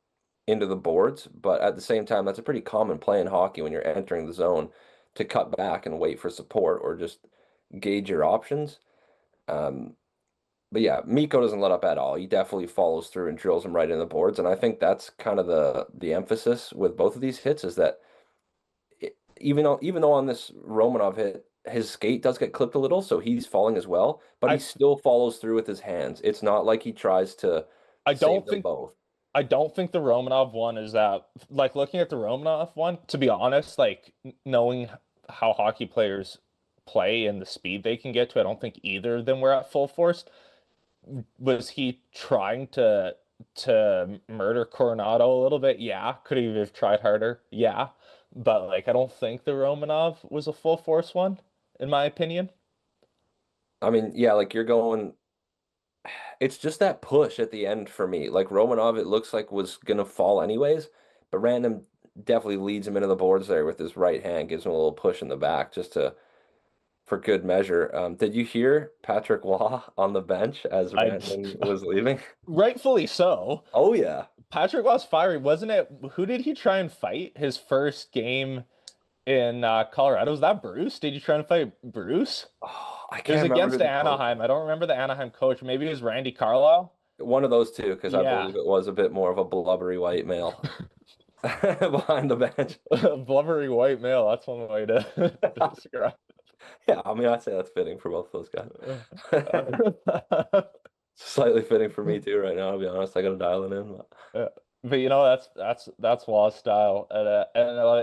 Speaker 2: into the boards, but at the same time, that's a pretty common play in hockey when you're entering the zone to cut back and wait for support or just gauge your options. Um, but yeah, Mikko doesn't let up at all. He definitely follows through and drills him right in the boards, and I think that's kind of the emphasis with both of these hits is that even though on this Romanov hit, his skate does get clipped a little, so he's falling as well, but he
Speaker 1: I
Speaker 2: still follows through with his hands. It's not like he tries to
Speaker 1: I
Speaker 2: save
Speaker 1: don't
Speaker 2: them
Speaker 1: think
Speaker 2: both.
Speaker 1: I don't think the Romanov one is that like looking at the Romanov one, to be honest, like knowing how hockey players play and the speed they can get to, I don't think either of them were at full force. Was he trying to murder Coronado a little bit? Yeah. Could he have tried harder? Yeah. But like I don't think the Romanov was a full force one, in my opinion.
Speaker 2: I mean, yeah, like you're going, it's just that push at the end for me. Like Romanov, it looks like was gonna fall anyways, but Random definitely leads him into the boards there with his right hand, gives him a little push in the back just to for good measure. Did you hear Patrick Waugh on the bench as
Speaker 1: I
Speaker 2: Rantanen was leaving?
Speaker 1: rightfully so.
Speaker 2: Oh yeah.
Speaker 1: Patrick was fiery, wasn't it? Who did he try and fight his first game in Colorado? Was that Bruce? Did you try and fight Bruce?
Speaker 2: Oh, I
Speaker 1: It was
Speaker 2: can't remember who
Speaker 1: against
Speaker 2: the coach
Speaker 1: Anaheim.
Speaker 2: was.
Speaker 1: I don't remember the Anaheim coach. Maybe it was Randy Carlisle.
Speaker 2: One of those two, because I
Speaker 1: Yeah.
Speaker 2: believe it was a bit more of a blubbery white male behind the bench.
Speaker 1: Blubbery white male. That's one way to describe
Speaker 2: Yeah, I mean, I'd say that's fitting for both those guys.
Speaker 1: it.
Speaker 2: Slightly fitting for me too right now, to be honest. I gotta dial it in.
Speaker 1: Uh, but you know that's Wall's style,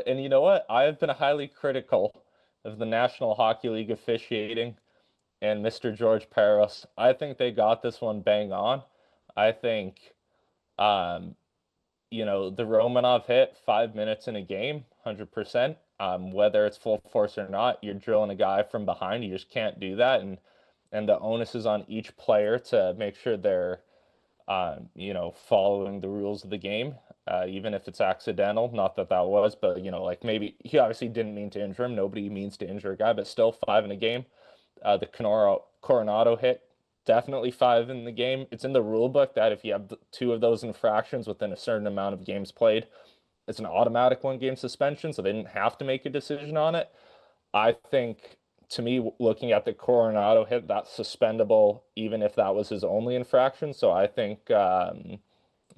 Speaker 1: and you know what? I have been highly critical of the National Hockey League officiating and Mr. George Peros. I think they got this one bang on. I think, um, the Romanov hit 5 minutes in a game, 100%. Whether it's full force or not, you're drilling a guy from behind. You just can't do that, and the onus is on each player to make sure they're following the rules of the game, even if it's accidental. Not that that was, but like maybe he obviously didn't mean to injure him. Nobody means to injure a guy, but still five in a game. The Coronado hit, definitely five in the game. It's in the rule book that if you have two of those infractions within a certain amount of games played, it's an automatic 1 game suspension, so they didn't have to make a decision on it. I think, to me, looking at the Coronado hit, that's suspendable, even if that was his only infraction. So I think the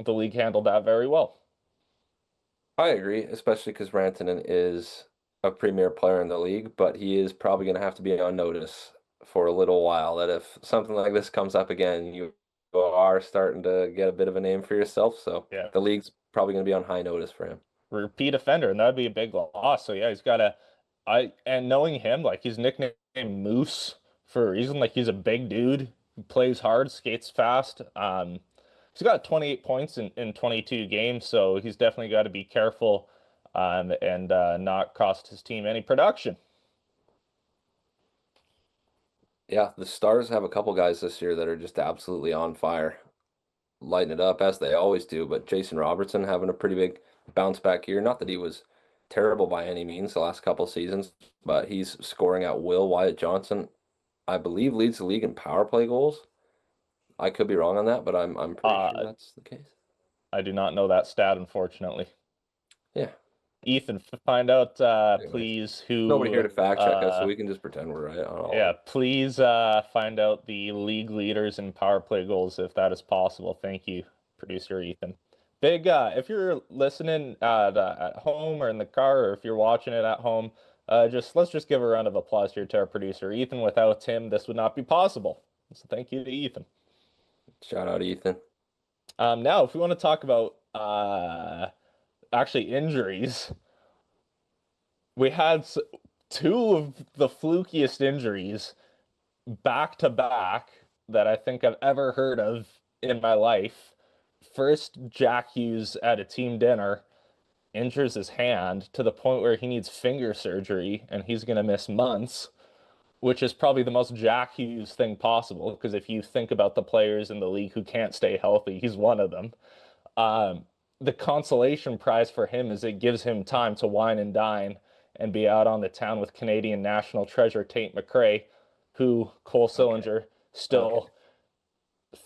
Speaker 1: league handled that very well.
Speaker 2: I agree, especially because Rantanen is a premier player in the league, but he is probably going to have to be on notice for a little while. That if something like this comes up again, you are starting to get a bit of a name for yourself. So
Speaker 1: Yeah,
Speaker 2: the league's probably going to be on high notice for him.
Speaker 1: repeat offender, and that'd be a big loss. So yeah, he's got to. And knowing him, like he's nicknamed Moose for a reason. Like he's a big dude, who plays hard, skates fast. He's got 28 points in 22 games, so he's definitely got to be careful, and not cost his team any production.
Speaker 2: Yeah, the Stars have a couple guys this year that are just absolutely on fire, lighting it up as they always do. But Jason Robertson having a pretty big bounce back year. Not that he was terrible by any means the last couple seasons, but he's scoring at will. Wyatt Johnson, I believe, leads the league in power play goals. I could be wrong on that, but I'm pretty sure
Speaker 1: Uh,
Speaker 2: that's the case.
Speaker 1: I do not know that stat, unfortunately.
Speaker 2: Yeah.
Speaker 1: Ethan, find out,
Speaker 2: Anyways,
Speaker 1: please,
Speaker 2: nobody here
Speaker 1: who,
Speaker 2: to fact check us, so we can just pretend we're right on all of
Speaker 1: yeah,
Speaker 2: it.
Speaker 1: please find out the league leaders in power play goals if that is possible. Thank you, producer Ethan. Big, if you're listening at home or in the car, or if you're watching it at home, let's just give a round of applause here to our producer Ethan. Without him, this would not be possible. So thank you to Ethan.
Speaker 2: Shout out Ethan.
Speaker 1: Now, if we want to talk about actually injuries. We had two of the flukiest injuries back to back that I think I've ever heard of in my life. First, Jack Hughes at a team dinner injures his hand to the point where he needs finger surgery and he's going to miss months, which is probably the most Jack Hughes thing possible. Because if you think about the players in the league who can't stay healthy, he's one of them. Um, the consolation prize for him is it gives him time to wine and dine and be out on the town with Canadian national treasure Tate McRae, who Cole
Speaker 2: Okay.
Speaker 1: Sillinger
Speaker 2: Okay.
Speaker 1: still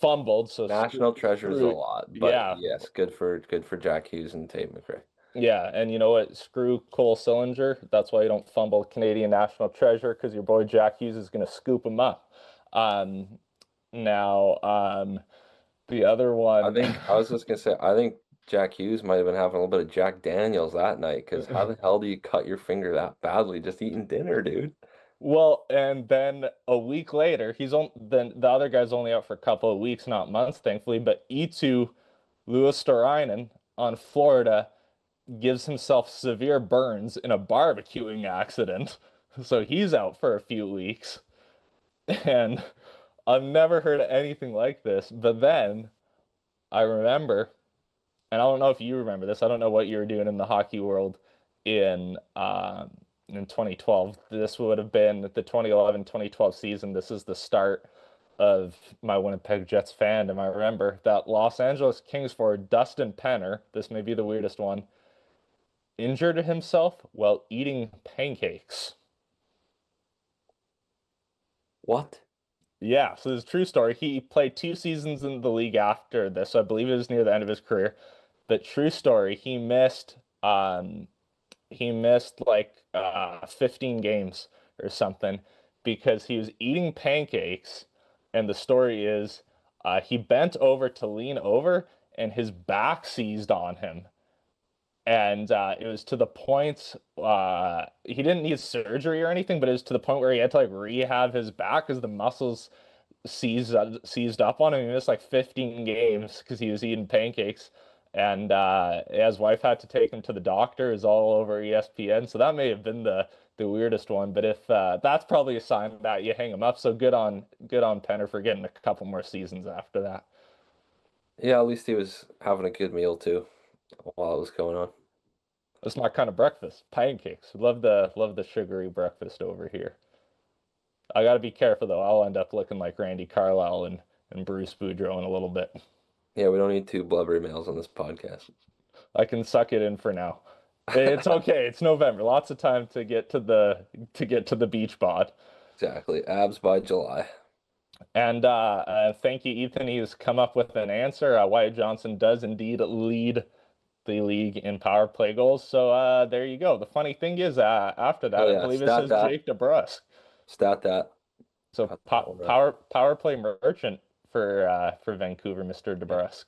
Speaker 1: fumbled. So
Speaker 2: National treasures a
Speaker 1: screw,
Speaker 2: lot, but
Speaker 1: yeah,
Speaker 2: yes, good for Jack Hughes and Tate McRae.
Speaker 1: yeah. And you know what? Screw Cole Sillinger. That's why you don't fumble Canadian national treasure because your boy Jack Hughes is going to scoop him up. Um, now, the other
Speaker 2: I
Speaker 1: one.
Speaker 2: think I was just gonna say I think Jack Hughes might have been having a little bit of Jack Daniels that night because how the hell do you cut your finger that badly just eating dinner, dude?
Speaker 1: Well, and then a week later, then the other guy's only out for a couple of weeks, not months, thankfully. But E2 Luostarinen on Florida gives himself severe burns in a barbecuing accident, so he's out for a few weeks. And I've never heard of anything like this. But then I remember, and I don't know if you remember this. I don't know what you were doing in the hockey world in in 2012. This would have been the 2011-2012 season. This is the start of my Winnipeg Jets fandom. I remember that Los Angeles Kings forward Dustin Penner, this may be the weirdest one, injured himself while eating pancakes.
Speaker 2: What?
Speaker 1: Yeah, so this is a true story. He played 2 seasons in the league after this. I believe it was near the end of his career. But true story, he missed like 15 games or something because he was eating pancakes. And the story is he bent over to lean over and his back seized on him. And it was to the point he didn't need surgery or anything, but it was to the point where he had to like rehab his back because the muscles seized up on him. He missed like 15 games because he was eating pancakes, and his wife had to take him to the doctor. Is all over ESPN. So that may have been the weirdest one. But if that's probably a sign that you hang him up. So good on Penner for getting a couple more seasons after that.
Speaker 2: Yeah, at least he was having a good meal too while it was going on.
Speaker 1: That's my kind of breakfast. Pancakes. Love the sugary breakfast over here. I got to be careful though. I'll end up looking like Randy Carlisle and Bruce Boudreau in a little bit.
Speaker 2: Yeah, we don't need two blubbery males on this podcast.
Speaker 1: I can suck it in for now. It's okay. It's November. Lots of time to get to the beach bod.
Speaker 2: Exactly. Abs by July.
Speaker 1: And thank you, Ethan. He's come up with an answer. Wyatt Johnson does indeed lead the league in power play goals. So there you go. The funny thing is, after that,
Speaker 2: Oh
Speaker 1: I
Speaker 2: yeah,
Speaker 1: believe it
Speaker 2: stat
Speaker 1: says
Speaker 2: that.
Speaker 1: Jake DeBrusk.
Speaker 2: Stat that.
Speaker 1: So
Speaker 2: Got that one right.
Speaker 1: power play merchant for Vancouver, Mr.
Speaker 2: Yeah.
Speaker 1: DeBrusk.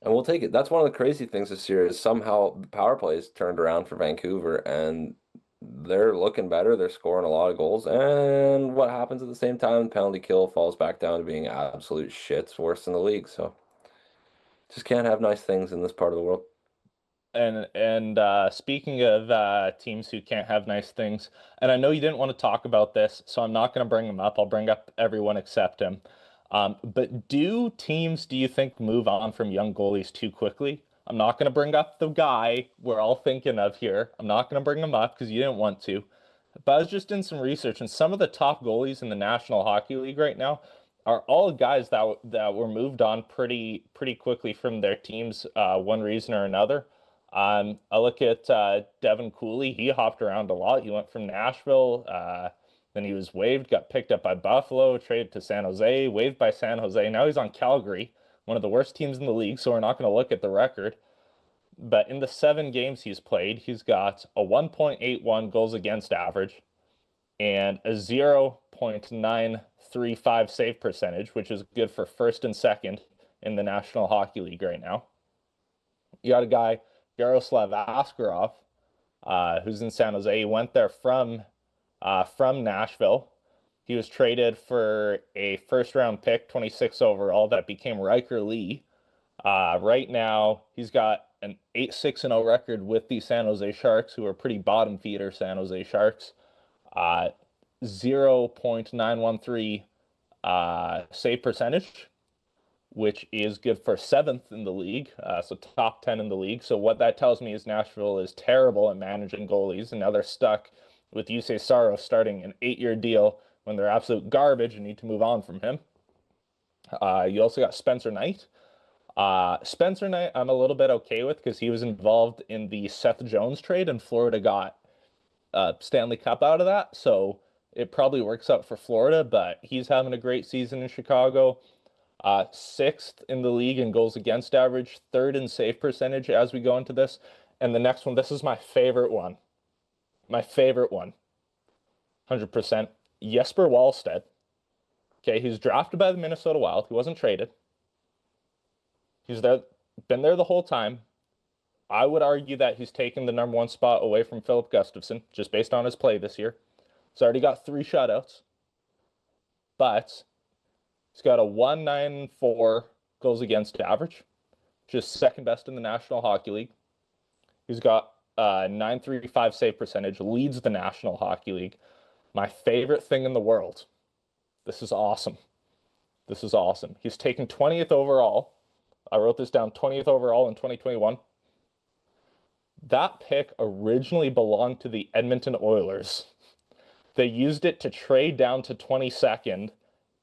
Speaker 2: And we'll take it. That's one of the crazy things this year is somehow the power plays turned around for Vancouver and they're looking better. They're scoring a lot of goals. And what happens at the same time? Penalty kill falls back down to being absolute shits, worse in the league. So just can't have nice things in this part of the world.
Speaker 1: And speaking of teams who can't have nice things, and I know you didn't want to talk about this, so I'm not going to bring him up. I'll bring up everyone except him. But do teams, do you think, move on from young goalies too quickly? I'm not going to bring up the guy we're all thinking of here. I'm not going to bring him up because you didn't want to. But I was just doing some research, and some of the top goalies in the National Hockey League right now are all guys that were moved on pretty quickly from their teams, one reason or another. I look at Devin Cooley. He hopped around a lot. He went from Nashville, then he was waived, got picked up by Buffalo, traded to San Jose, waived by San Jose. Now he's on Calgary, one of the worst teams in the league. So we're not going to look at the record. But in the 7 games he's played, he's got a 1.81 goals against average and a 0.935 save percentage, which is good for first and second in the National Hockey League right now. You got a guy, Yaroslav Askarov, who's in San Jose. He went there from Nashville. He was traded for a first round pick, 26 overall, that became Riker Lee. Right now, he's got an 8-6-0 record with the San Jose Sharks, who are pretty bottom feeder San Jose Sharks. 0.913 save percentage, which is good for seventh in the league, so top 10 in the league. So what that tells me is Nashville is terrible at managing goalies, and now they're stuck with Yusei Saros starting an 8-year deal when they're absolute garbage and need to move on from him. You also got Spencer Knight, Spencer Knight, I'm a little bit okay with because he was involved in the Seth Jones trade, and Florida got Stanley Cup out of that. So it probably works out for Florida, but he's having a great season in Chicago. Sixth in the league in goals against average, third in save percentage as we go into this. And the next one, this is my favorite one. My favorite one, 100%. Jesper Wallstedt. Okay, he's drafted by the Minnesota Wild. He wasn't traded. He's there, been there the whole time. I would argue that he's taken the number one spot away from Philip Gustafson, just based on his play this year. He's already got 3 shutouts, but he's got a 194 goals against average, which is second best in the National Hockey League. He's got a 935 save percentage, leads the National Hockey League. My favorite thing in the world. This is awesome. This is awesome. He's taken 20th overall. I wrote this down, 20th overall in 2021. That pick originally belonged to the Edmonton Oilers. They used it to trade down to 22nd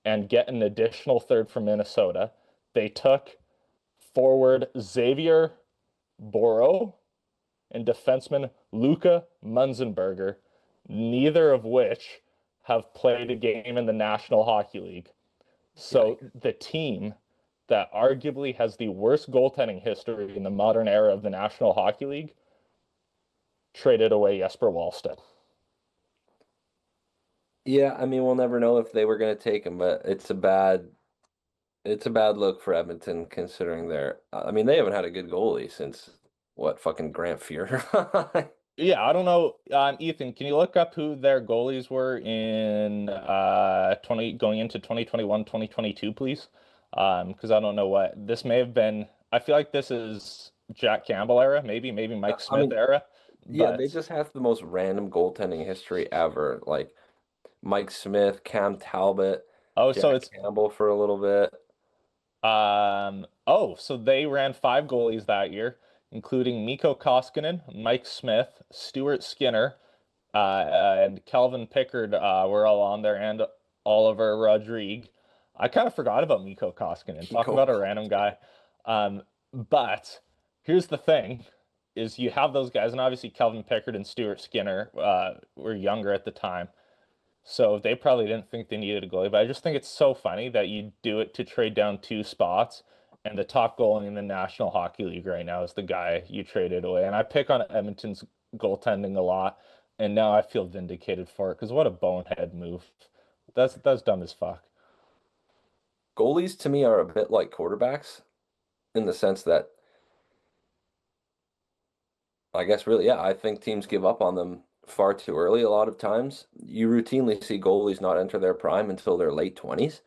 Speaker 1: and get an additional third from Minnesota. They took forward Xavier Boro and defenseman Luka Munzenberger, neither of which have played a game in the National Hockey League. So the team that arguably has the worst goaltending history in the modern era of the National Hockey League traded away Jesper Wallstedt.
Speaker 2: Yeah, I mean, we'll never know if they were going to take him, but it's a bad look for Edmonton considering I mean, they haven't had a good goalie since what, fucking Grant Fuhrer.
Speaker 1: Yeah, I don't know. Ethan, can you look up who their goalies were in 20 going into 2021, 2022, please? Because I don't know what this may have been. I feel like this is Jack Campbell era, maybe Mike
Speaker 2: I
Speaker 1: Smith
Speaker 2: mean,
Speaker 1: era,
Speaker 2: yeah, they
Speaker 1: but
Speaker 2: just have the most random goaltending history ever. Like Mike Smith, Cam Talbot,
Speaker 1: oh, so
Speaker 2: Jack
Speaker 1: it's
Speaker 2: Campbell for a little bit.
Speaker 1: so they ran 5 goalies that year, including Mikko Koskinen, Mike Smith, Stuart Skinner, and Calvin Pickard were all on there, and Oliver Rodrigue. I kind of forgot about Mikko Koskinen. Talk
Speaker 2: Mikko
Speaker 1: about a random guy. But here's the thing: is you have those guys, and obviously Calvin Pickard and Stuart Skinner were younger at the time. So they probably didn't think they needed a goalie, but I just think it's so funny that you do it to trade down 2 spots, and the top goalie in the National Hockey League right now is the guy you traded away. And I pick on Edmonton's goaltending a lot, and now I feel vindicated for it because what a bonehead move. That's dumb as fuck.
Speaker 2: Goalies to me are a bit like quarterbacks in the sense that I guess really, yeah, I think teams give up on them far too early a lot of times. You routinely see goalies not enter their prime until their late 20s.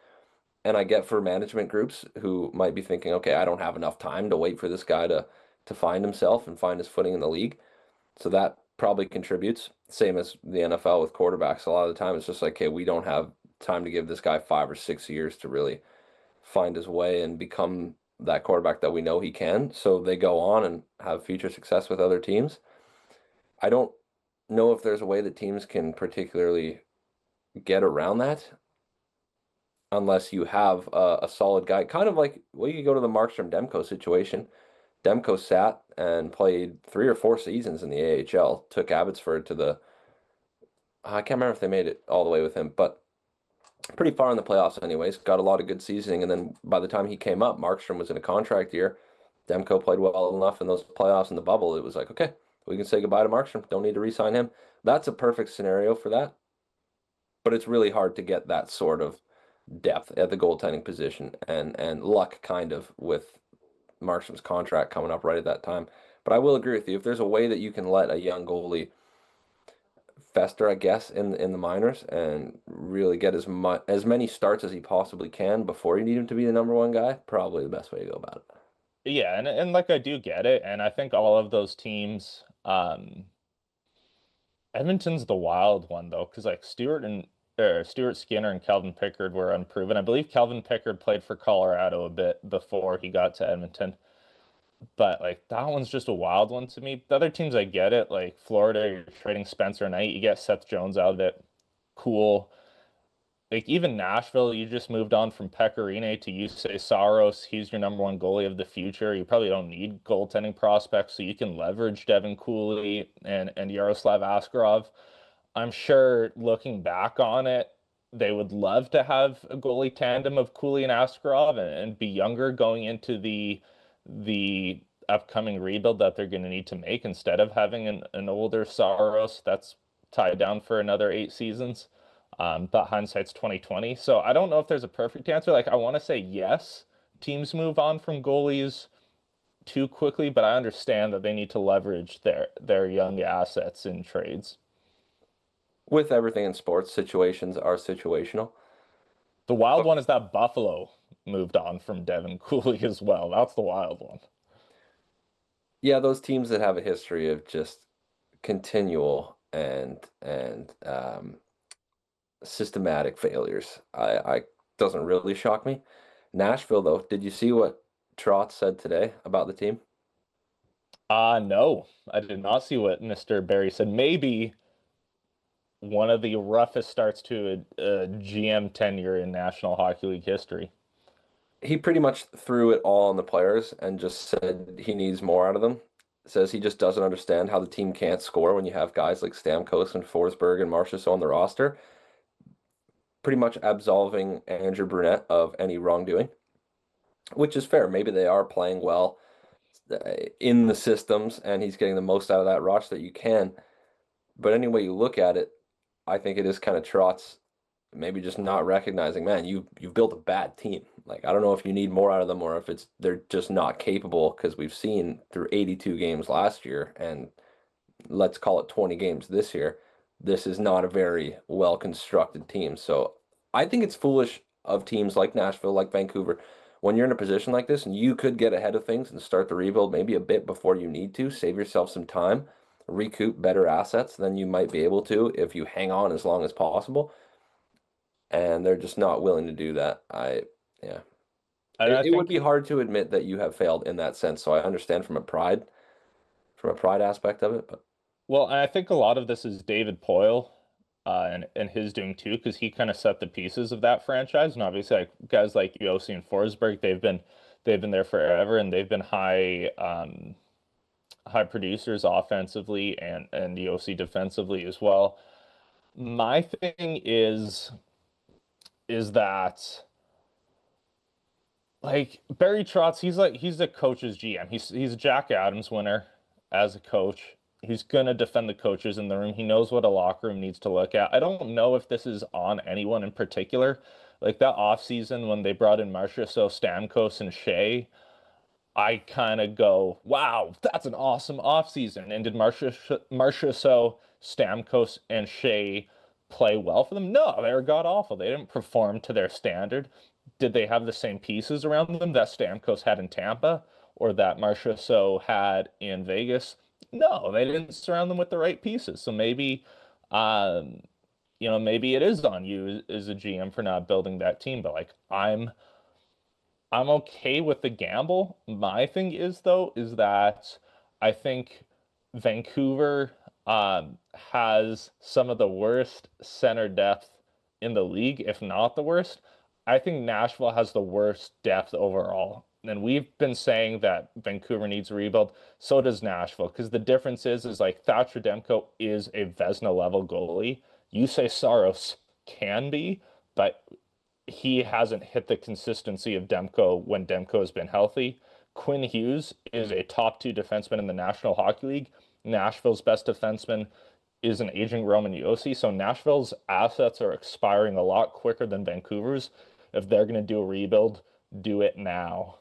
Speaker 2: And I get for management groups who might be thinking, okay, I don't have enough time to wait for this guy to find himself and find his footing in the league. So that probably contributes. Same as the NFL with quarterbacks. A lot of the time it's just like, okay, we don't have time to give this guy 5 or 6 years to really find his way and become that quarterback that we know he can. So they go on and have future success with other teams. I don't know if there's a way that teams can particularly get around that unless you have a solid guy. Kind of like, well, you go to the Markstrom Demko situation. Demko sat and played 3 or 4 seasons in the AHL, took Abbotsford to I can't remember if they made it all the way with him, but pretty far in the playoffs anyways, got a lot of good seasoning. And then by the time he came up, Markstrom was in a contract year. Demko played well enough in those playoffs in the bubble. It was like, okay, we can say goodbye to Markstrom. Don't need to re-sign him. That's a perfect scenario for that. But it's really hard to get that sort of depth at the goaltending position and luck kind of with Markstrom's contract coming up right at that time. But I will agree with you. If there's a way that you can let a young goalie fester, I guess, in the minors and really get as many starts as he possibly can before you need him to be the number one guy, probably the best way to go about it.
Speaker 1: Yeah, and like I do get it, and I think all of those teams, Edmonton's the wild one though, because like Stuart Skinner and Calvin Pickard were unproven. I believe Calvin Pickard played for Colorado a bit before he got to Edmonton. But like that one's just a wild one to me. The other teams I get it, like Florida, you're trading Spencer Knight, you get Seth Jones out of it. Cool. like even Nashville, you just moved on from Pecorine to Yusei Saros. He's your number one goalie of the future. You probably don't need goaltending prospects, so you can leverage Devin Cooley and Yaroslav Askarov. I'm sure looking back on it, they would love to have a goalie tandem of Cooley and Askarov and be younger going into the upcoming rebuild that they're going to need to make instead of having an older Saros that's tied down for another 8 seasons. But hindsight's 2020. So I don't know if there's a perfect answer. Like I want to say yes, teams move on from goalies too quickly, but I understand that they need to leverage their young assets in trades.
Speaker 2: With everything in sports, situations are situational.
Speaker 1: The wild one is that Buffalo moved on from Devin Cooley as well. That's the wild one.
Speaker 2: Yeah, those teams that have a history of just continual and systematic failures, I doesn't really shock me. Nashville, though, did you see what Trotz said today about the team?
Speaker 1: No, I did not see what Mr. Barry said. Maybe one of the roughest starts to a GM tenure in National Hockey League history.
Speaker 2: He pretty much threw it all on the players and just said he needs more out of them. Says he just doesn't understand how the team can't score when you have guys like Stamkos and Forsberg and Marchessault on the roster, pretty much absolving Andrew Brunette of any wrongdoing, which is fair. Maybe they are playing well in the systems and he's getting the most out of that rush that you can. But any way you look at it, I think it is kind of Trotz maybe just not recognizing, man, you've built a bad team. Like I don't know if you need more out of them or if it's they're just not capable because we've seen through 82 games last year and let's call it 20 games this year, this is not a very well constructed team. So I think it's foolish of teams like Nashville, like Vancouver, when you're in a position like this and you could get ahead of things and start the rebuild maybe a bit before you need to, save yourself some time, recoup better assets than you might be able to if you hang on as long as possible. And they're just not willing to do that. Yeah.
Speaker 1: And
Speaker 2: It,
Speaker 1: I
Speaker 2: it would be
Speaker 1: think,
Speaker 2: hard to admit that you have failed in that sense. So I understand from a pride aspect of it, but
Speaker 1: well, and I think a lot of this is David Poyle, and his doing too, because he kind of set the pieces of that franchise. And obviously, like guys like Yossi and Forsberg, they've been there forever, and they've been high producers offensively and Yossi defensively as well. My thing is that like Barry Trotz, he's the coach's GM. He's a Jack Adams winner as a coach. He's gonna defend the coaches in the room. He knows what a locker room needs to look at. I don't know if this is on anyone in particular. Like that offseason when they brought in Marchessault, Stamkos, and Shea, I kind of go, wow, that's an awesome offseason. And did Marchessault, Stamkos, and Shea play well for them? No, they were god awful. They didn't perform to their standard. Did they have the same pieces around them that Stamkos had in Tampa or that Marchessault had in Vegas? No, they didn't surround them with the right pieces. So maybe, um, maybe it is on you as a GM for not building that team. But like, I'm okay with the gamble. My thing is though, is that I think Vancouver has some of the worst center depth in the league, if not the worst. I think Nashville has the worst depth overall. And we've been saying that Vancouver needs a rebuild. So does Nashville. Because the difference is like Thatcher Demko is a Vezina level goalie. You say Saros can be, but he hasn't hit the consistency of Demko when Demko has been healthy. Quinn Hughes is a top two defenseman in the National Hockey League. Nashville's best defenseman is an aging Roman Josi. So Nashville's assets are expiring a lot quicker than Vancouver's. If they're going to do a rebuild, do it now.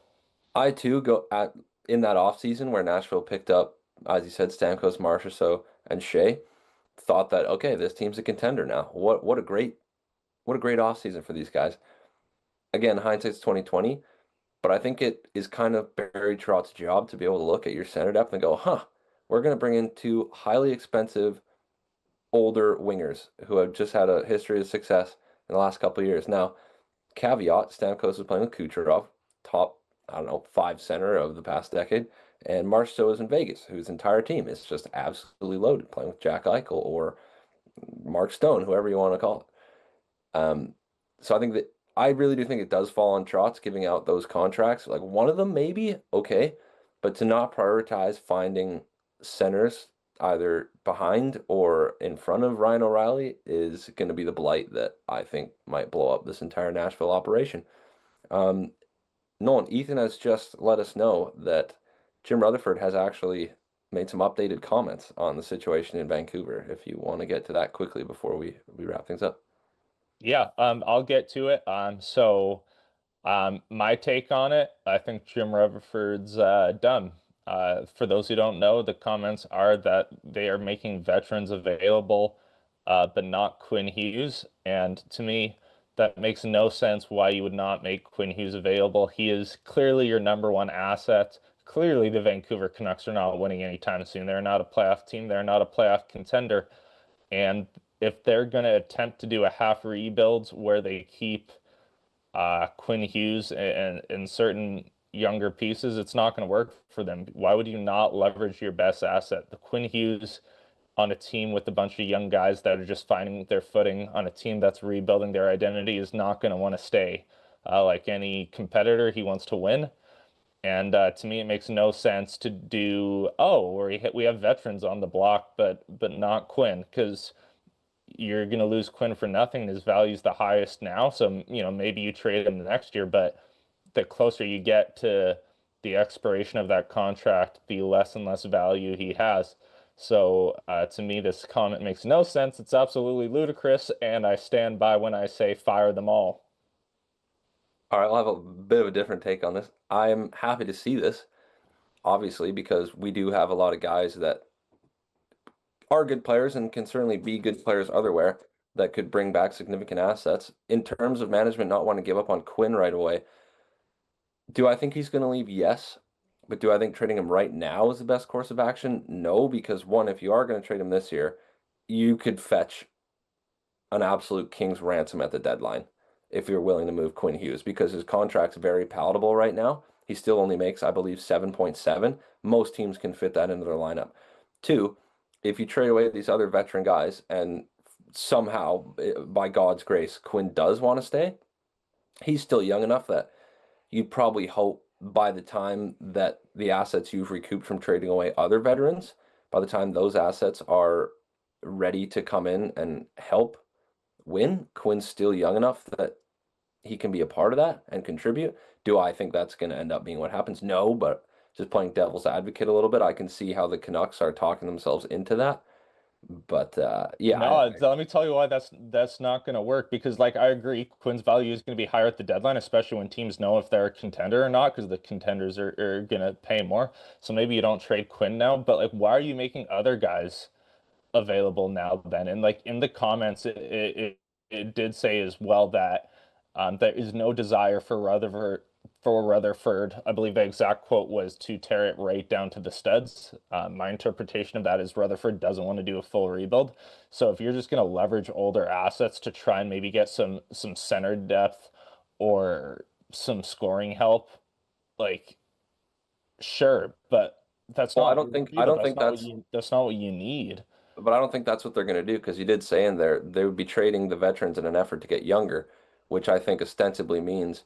Speaker 2: I too go at in that off season where Nashville picked up, as you said, Stamkos, Marchessault, and Shea, thought that okay, this team's a contender now. What a great off season for these guys. Again, hindsight's 2020, but I think it is kind of Barry Trotz's job to be able to look at your center depth and go, huh, we're going to bring in two highly expensive older wingers who have just had a history of success in the last couple of years. Now, caveat, Stamkos is playing with Kucherov, top, I don't know, five center of the past decade, and Marchessault is in Vegas, whose entire team is just absolutely loaded, playing with Jack Eichel or Mark Stone, whoever you want to call it. So I think that I really do think it does fall on Trotz giving out those contracts. Like one of them maybe, okay, but to not prioritize finding centers either behind or in front of Ryan O'Reilly is going to be the blight that I think might blow up this entire Nashville operation. Um, Nolan, Ethan has just let us know that Jim Rutherford has actually made some updated comments on the situation in Vancouver. If you want to get to that quickly before we wrap things up.
Speaker 1: Yeah, I'll get to it. My take on it, I think Jim Rutherford's done. For those who don't know, the comments are that they are making veterans available, but not Quinn Hughes. And to me, that makes no sense why you would not make Quinn Hughes available. He is clearly your number one asset. Clearly, the Vancouver Canucks are not winning anytime soon. They're not a playoff team. They're not a playoff contender. And if they're going to attempt to do a half rebuild where they keep Quinn Hughes and certain younger pieces, it's not going to work for them. Why would you not leverage your best asset? The Quinn Hughes on a team with a bunch of young guys that are just finding their footing on a team that's rebuilding their identity is not going to want to stay. Like any competitor, he wants to win. And to me, it makes no sense to do, oh, we have veterans on the block, but not Quinn, because you're going to lose Quinn for nothing. His value's the highest now. So, maybe you trade him next year, but the closer you get to the expiration of that contract, the less and less value he has. So, to me, this comment makes no sense. It's absolutely ludicrous, and I stand by when I say fire them all.
Speaker 2: All right, I'll have a bit of a different take on this. I'm happy to see this, obviously, because we do have a lot of guys that are good players and can certainly be good players otherwhere that could bring back significant assets. In terms of management not wanting to give up on Quinn right away, do I think he's going to leave? Yes. But do I think trading him right now is the best course of action? No, because one, if you are going to trade him this year, you could fetch an absolute king's ransom at the deadline if you're willing to move Quinn Hughes because his contract's very palatable right now. He still only makes, I believe, 7.7. Most teams can fit that into their lineup. Two, if you trade away these other veteran guys and somehow, by God's grace, Quinn does want to stay, he's still young enough that you'd probably hope by the time that the assets you've recouped from trading away other veterans, by the time those assets are ready to come in and help win, Quinn's still young enough that he can be a part of that and contribute. Do I think that's going to end up being what happens? No, but just playing devil's advocate a little bit, I can see how the Canucks are talking themselves into that. But yeah,
Speaker 1: No, let me tell you why that's not going to work because, like, I agree, Quinn's value is going to be higher at the deadline, especially when teams know if they're a contender or not, because the contenders are going to pay more. So maybe you don't trade Quinn now, but like, why are you making other guys available now then? And like in the comments, it did say as well that there is no desire for Rutherford. I believe the exact quote was to tear it right down to the studs. My interpretation of that is Rutherford doesn't want to do a full rebuild. So if you're just going to leverage older assets to try and maybe get some center depth or some scoring help, like sure, but that's
Speaker 2: well,
Speaker 1: not your
Speaker 2: I
Speaker 1: rebuild.
Speaker 2: don't think that's
Speaker 1: That's not what you need.
Speaker 2: but I don't think that's what they're going to do because you did say in there they would be trading the veterans in an effort to get younger, which I think ostensibly means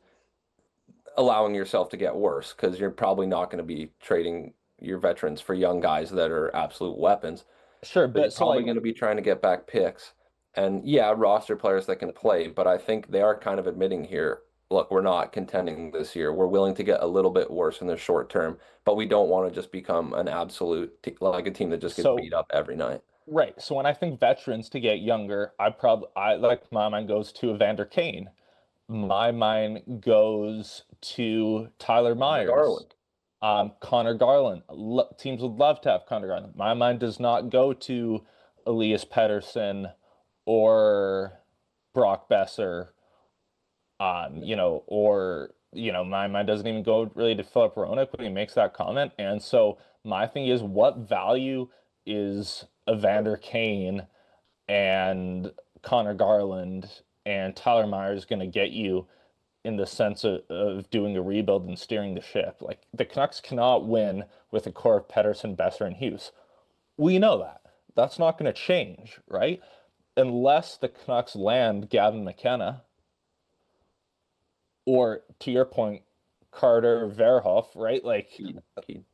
Speaker 2: allowing yourself to get worse because you're probably not going to be trading your veterans for young guys that are absolute weapons.
Speaker 1: Sure,
Speaker 2: So you're
Speaker 1: but so
Speaker 2: probably
Speaker 1: like
Speaker 2: going to be trying to get back picks and yeah, roster players that can play, but I think they are kind of admitting here, look, we're not contending this year. We're willing to get a little bit worse in the short term, but we don't want to just become an absolute like a team that just gets
Speaker 1: so
Speaker 2: beat up every night.
Speaker 1: right. So when I think veterans to get younger, I like my mind goes to Evander Kane. My mind goes to Tyler
Speaker 2: Connor
Speaker 1: Myers,
Speaker 2: Garland.
Speaker 1: Connor Garland. Teams would love to have Connor Garland. My mind does not go to Elias Pettersson or Brock Besser, or my mind doesn't even go really to Philip Roenick when he makes that comment. And so my thing is, what value is Evander Kane and Connor Garland and Tyler Myers going to get you in the sense of doing a rebuild and steering the ship? Like the Canucks cannot win with a core of Pettersson, Besser, and Hughes. We know that. That's not going to change, right? Unless the Canucks land Gavin McKenna. or to your point, Carter Verhoff, right? Like
Speaker 2: Keaton, Keaton.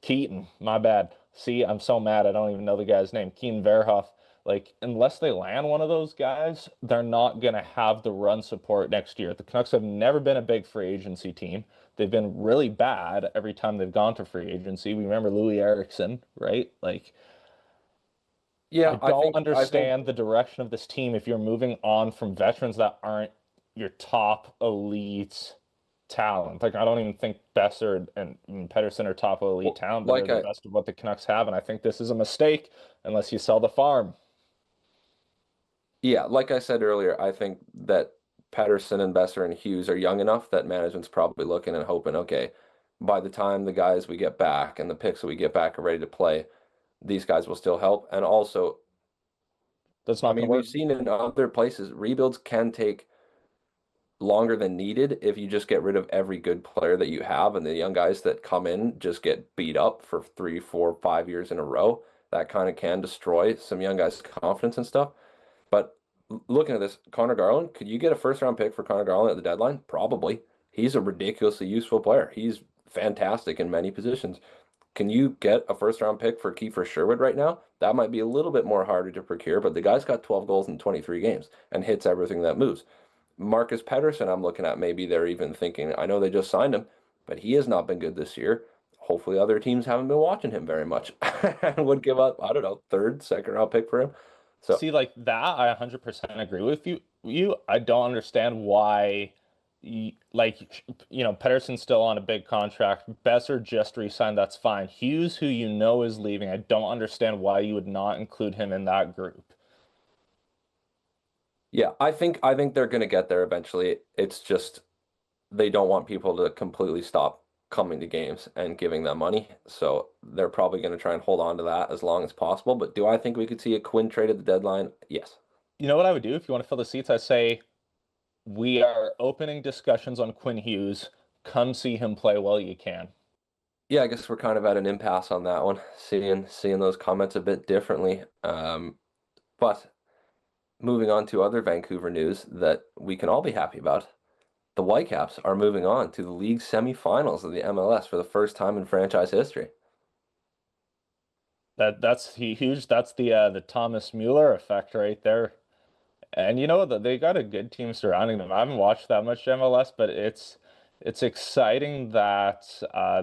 Speaker 1: Keaton, my bad. See, I'm so mad I don't even know the guy's name. Keaton Verhoff. Like, unless they land one of those guys, they're not going to have the run support next year. The Canucks have never been a big free agency team. They've been really bad every time they've gone to free agency. We remember Louis Eriksson, right? Like, I
Speaker 2: Yeah,
Speaker 1: don't
Speaker 2: I think
Speaker 1: understand the direction of this team if you're moving on from veterans that aren't your top elite talent. Like I don't even think Besser and Pedersen are top elite
Speaker 2: well,
Speaker 1: talent, but they're
Speaker 2: like
Speaker 1: the
Speaker 2: I
Speaker 1: best of what the Canucks have, and I think this is a mistake unless you sell the farm.
Speaker 2: yeah, like I said earlier, I think that Patterson and Besser and Hughes are young enough that management's probably looking and hoping, okay, by the time the guys we get back and the picks that we get back are ready to play, these guys will still help. And also,
Speaker 1: That's
Speaker 2: I
Speaker 1: not going
Speaker 2: mean,
Speaker 1: to
Speaker 2: we've
Speaker 1: work.
Speaker 2: seen in other places, rebuilds can take longer than needed if you just get rid of every good player that you have, and the young guys that come in just get beat up for 3, 4, 5 years in a row. That kind of can destroy some young guys' confidence and stuff. But looking at this, Connor Garland, could you get a first round pick for Connor Garland at the deadline? Probably. He's a ridiculously useful player. He's fantastic in many positions. Can you get a first round pick for Kiefer Sherwood right now? That might be a little bit more harder to procure, but the guy's got 12 goals in 23 games and hits everything that moves. Marcus Pedersen, I'm looking at, maybe they're even thinking, I know they just signed him, but he has not been good this year. Hopefully, other teams haven't been watching him very much and would give up, I don't know, third, second round pick for him. So,
Speaker 1: See, like that, I 100% agree with you. I don't understand why, Pedersen's still on a big contract. Besser just re-signed. That's fine. Hughes, who you know is leaving, I don't understand why you would not include him in that group.
Speaker 2: yeah, I think they're going to get there eventually. It's just they don't want people to completely stop coming to games and giving them money. So they're probably going to try and hold on to that as long as possible. But do I think we could see a Quinn trade at the deadline? Yes.
Speaker 1: You know what I would do if you want to fill the seats? I say we are opening discussions on Quinn Hughes. Come see him play while you can.
Speaker 2: Yeah, I guess we're kind of at an impasse on that one, seeing those comments a bit differently. But moving on to other Vancouver news that we can all be happy about. The Whitecaps are moving on to the league semifinals of the MLS for the first time in franchise history.
Speaker 1: That's huge. That's the Thomas Mueller effect right there. And you know that they got a good team surrounding them. I haven't watched that much MLS, but it's exciting that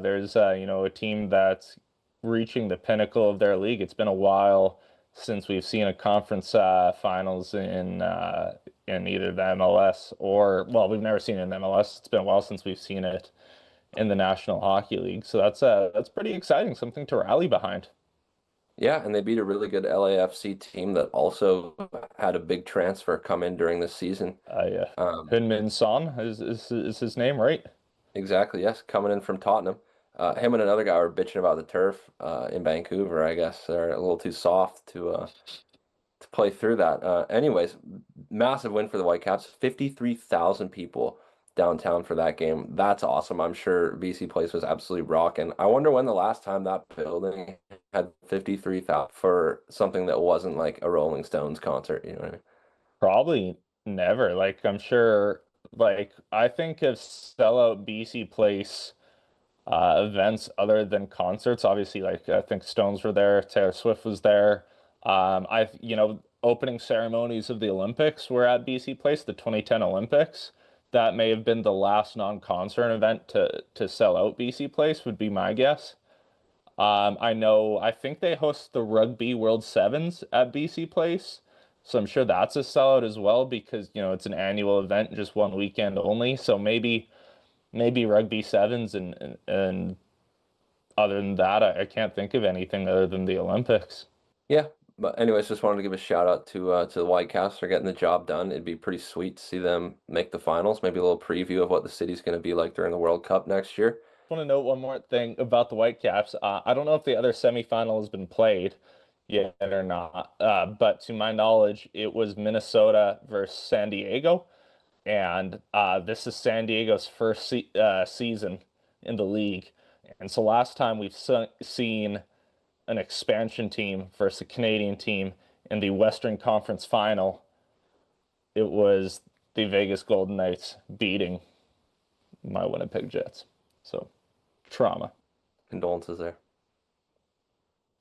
Speaker 1: there's a team that's reaching the pinnacle of their league. It's been a while since we've seen a conference finals in either the MLS or well, we've never seen it in the MLS. It's been a while since we've seen it in the National Hockey League. So that's pretty exciting, something to rally behind.
Speaker 2: Yeah, and they beat a really good LAFC team that also had a big transfer come in during the season.
Speaker 1: Yeah.
Speaker 2: Um,
Speaker 1: Min Son is his name, right?
Speaker 2: exactly, yes, coming in from Tottenham. Him and another guy were bitching about the turf in Vancouver. I guess they're a little too soft to play through that. Anyways, massive win for the Whitecaps. 53,000 people downtown for that game. That's awesome. I'm sure BC Place was absolutely rocking. I wonder when the last time that building had 53,000 for something that wasn't like a Rolling Stones concert. You know what I mean?
Speaker 1: Probably never. Like I'm sure like I think of sellout BC Place events other than concerts. Obviously, like I think Stones were there, Taylor Swift was there. Opening ceremonies of the Olympics were at BC Place, the 2010 Olympics. That may have been the last non-concert event to sell out BC Place, would be my guess. I think they host the Rugby World Sevens at BC Place. So I'm sure that's a sellout as well because, it's an annual event, just one weekend only. So maybe Rugby Sevens and other than that, I can't think of anything other than the Olympics.
Speaker 2: Yeah. But anyways, just wanted to give a shout out to the Whitecaps for getting the job done. It'd be pretty sweet to see them make the finals. Maybe a little preview of what the city's going to be like during the World Cup next year.
Speaker 1: Want to note one more thing about the Whitecaps. I don't know if the other semifinal has been played yet or not, but to my knowledge, it was Minnesota versus San Diego. And this is San Diego's first season in the league. And so last time we've seen an expansion team versus a Canadian team in the Western Conference Final, it was the Vegas Golden Knights beating my Winnipeg Jets. So trauma.
Speaker 2: Condolences there.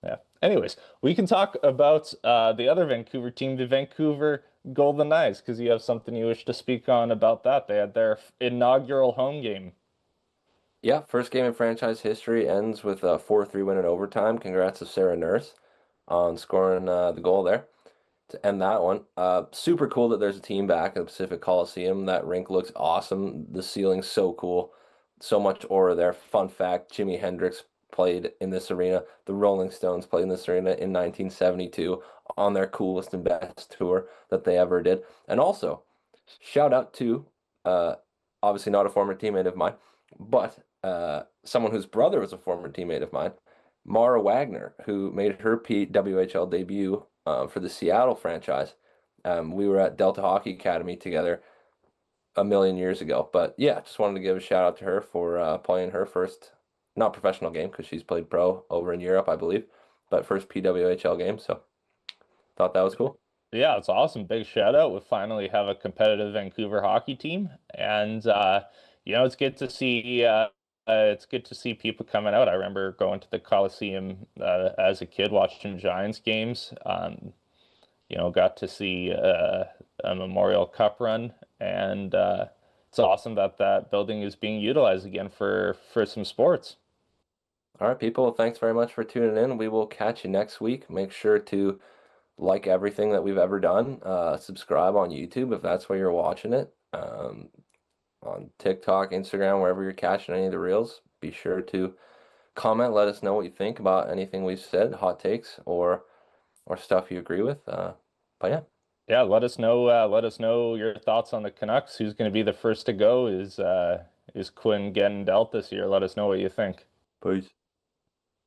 Speaker 1: Yeah. Anyways, we can talk about the other Vancouver team, the Vancouver Golden Knights, because you have something you wish to speak on about that. They had their inaugural home game.
Speaker 2: Yeah, first game in franchise history ends with a 4-3 win in overtime. Congrats to Sarah Nurse on scoring the goal there to end that one. Super cool that there's a team back at the Pacific Coliseum. That rink looks awesome. The ceiling's so cool. So much aura there. Fun fact, Jimi Hendrix played in this arena. The Rolling Stones played in this arena in 1972 on their coolest and best tour that they ever did. And also, shout out to, obviously not a former teammate of mine, but someone whose brother was a former teammate of mine, Mara Wagner, who made her PWHL debut for the Seattle franchise. We were at Delta Hockey Academy together a million years ago. But yeah, just wanted to give a shout out to her for playing her first, not professional game, because she's played pro over in Europe, I believe, but first PWHL game. So thought that was cool.
Speaker 1: Yeah, it's awesome. Big shout out. We finally have a competitive Vancouver hockey team, and it's good to see. It's good to see people coming out. I remember going to the Coliseum as a kid, watching Giants games. Got to see a Memorial Cup run, and it's awesome that that building is being utilized again for some sports.
Speaker 2: All right, people, thanks very much for tuning in. We will catch you next week. Make sure to like everything that we've ever done. Subscribe on YouTube if that's where you're watching it. On TikTok, Instagram, wherever you're catching any of the reels. Be sure to comment. Let us know what you think about anything we've said, hot takes, or stuff you agree with. But yeah,
Speaker 1: Yeah, let us know. Let us know your thoughts on the Canucks. Who's going to be the first to go? Is Quinn getting dealt this year? Let us know what you think.
Speaker 2: peace.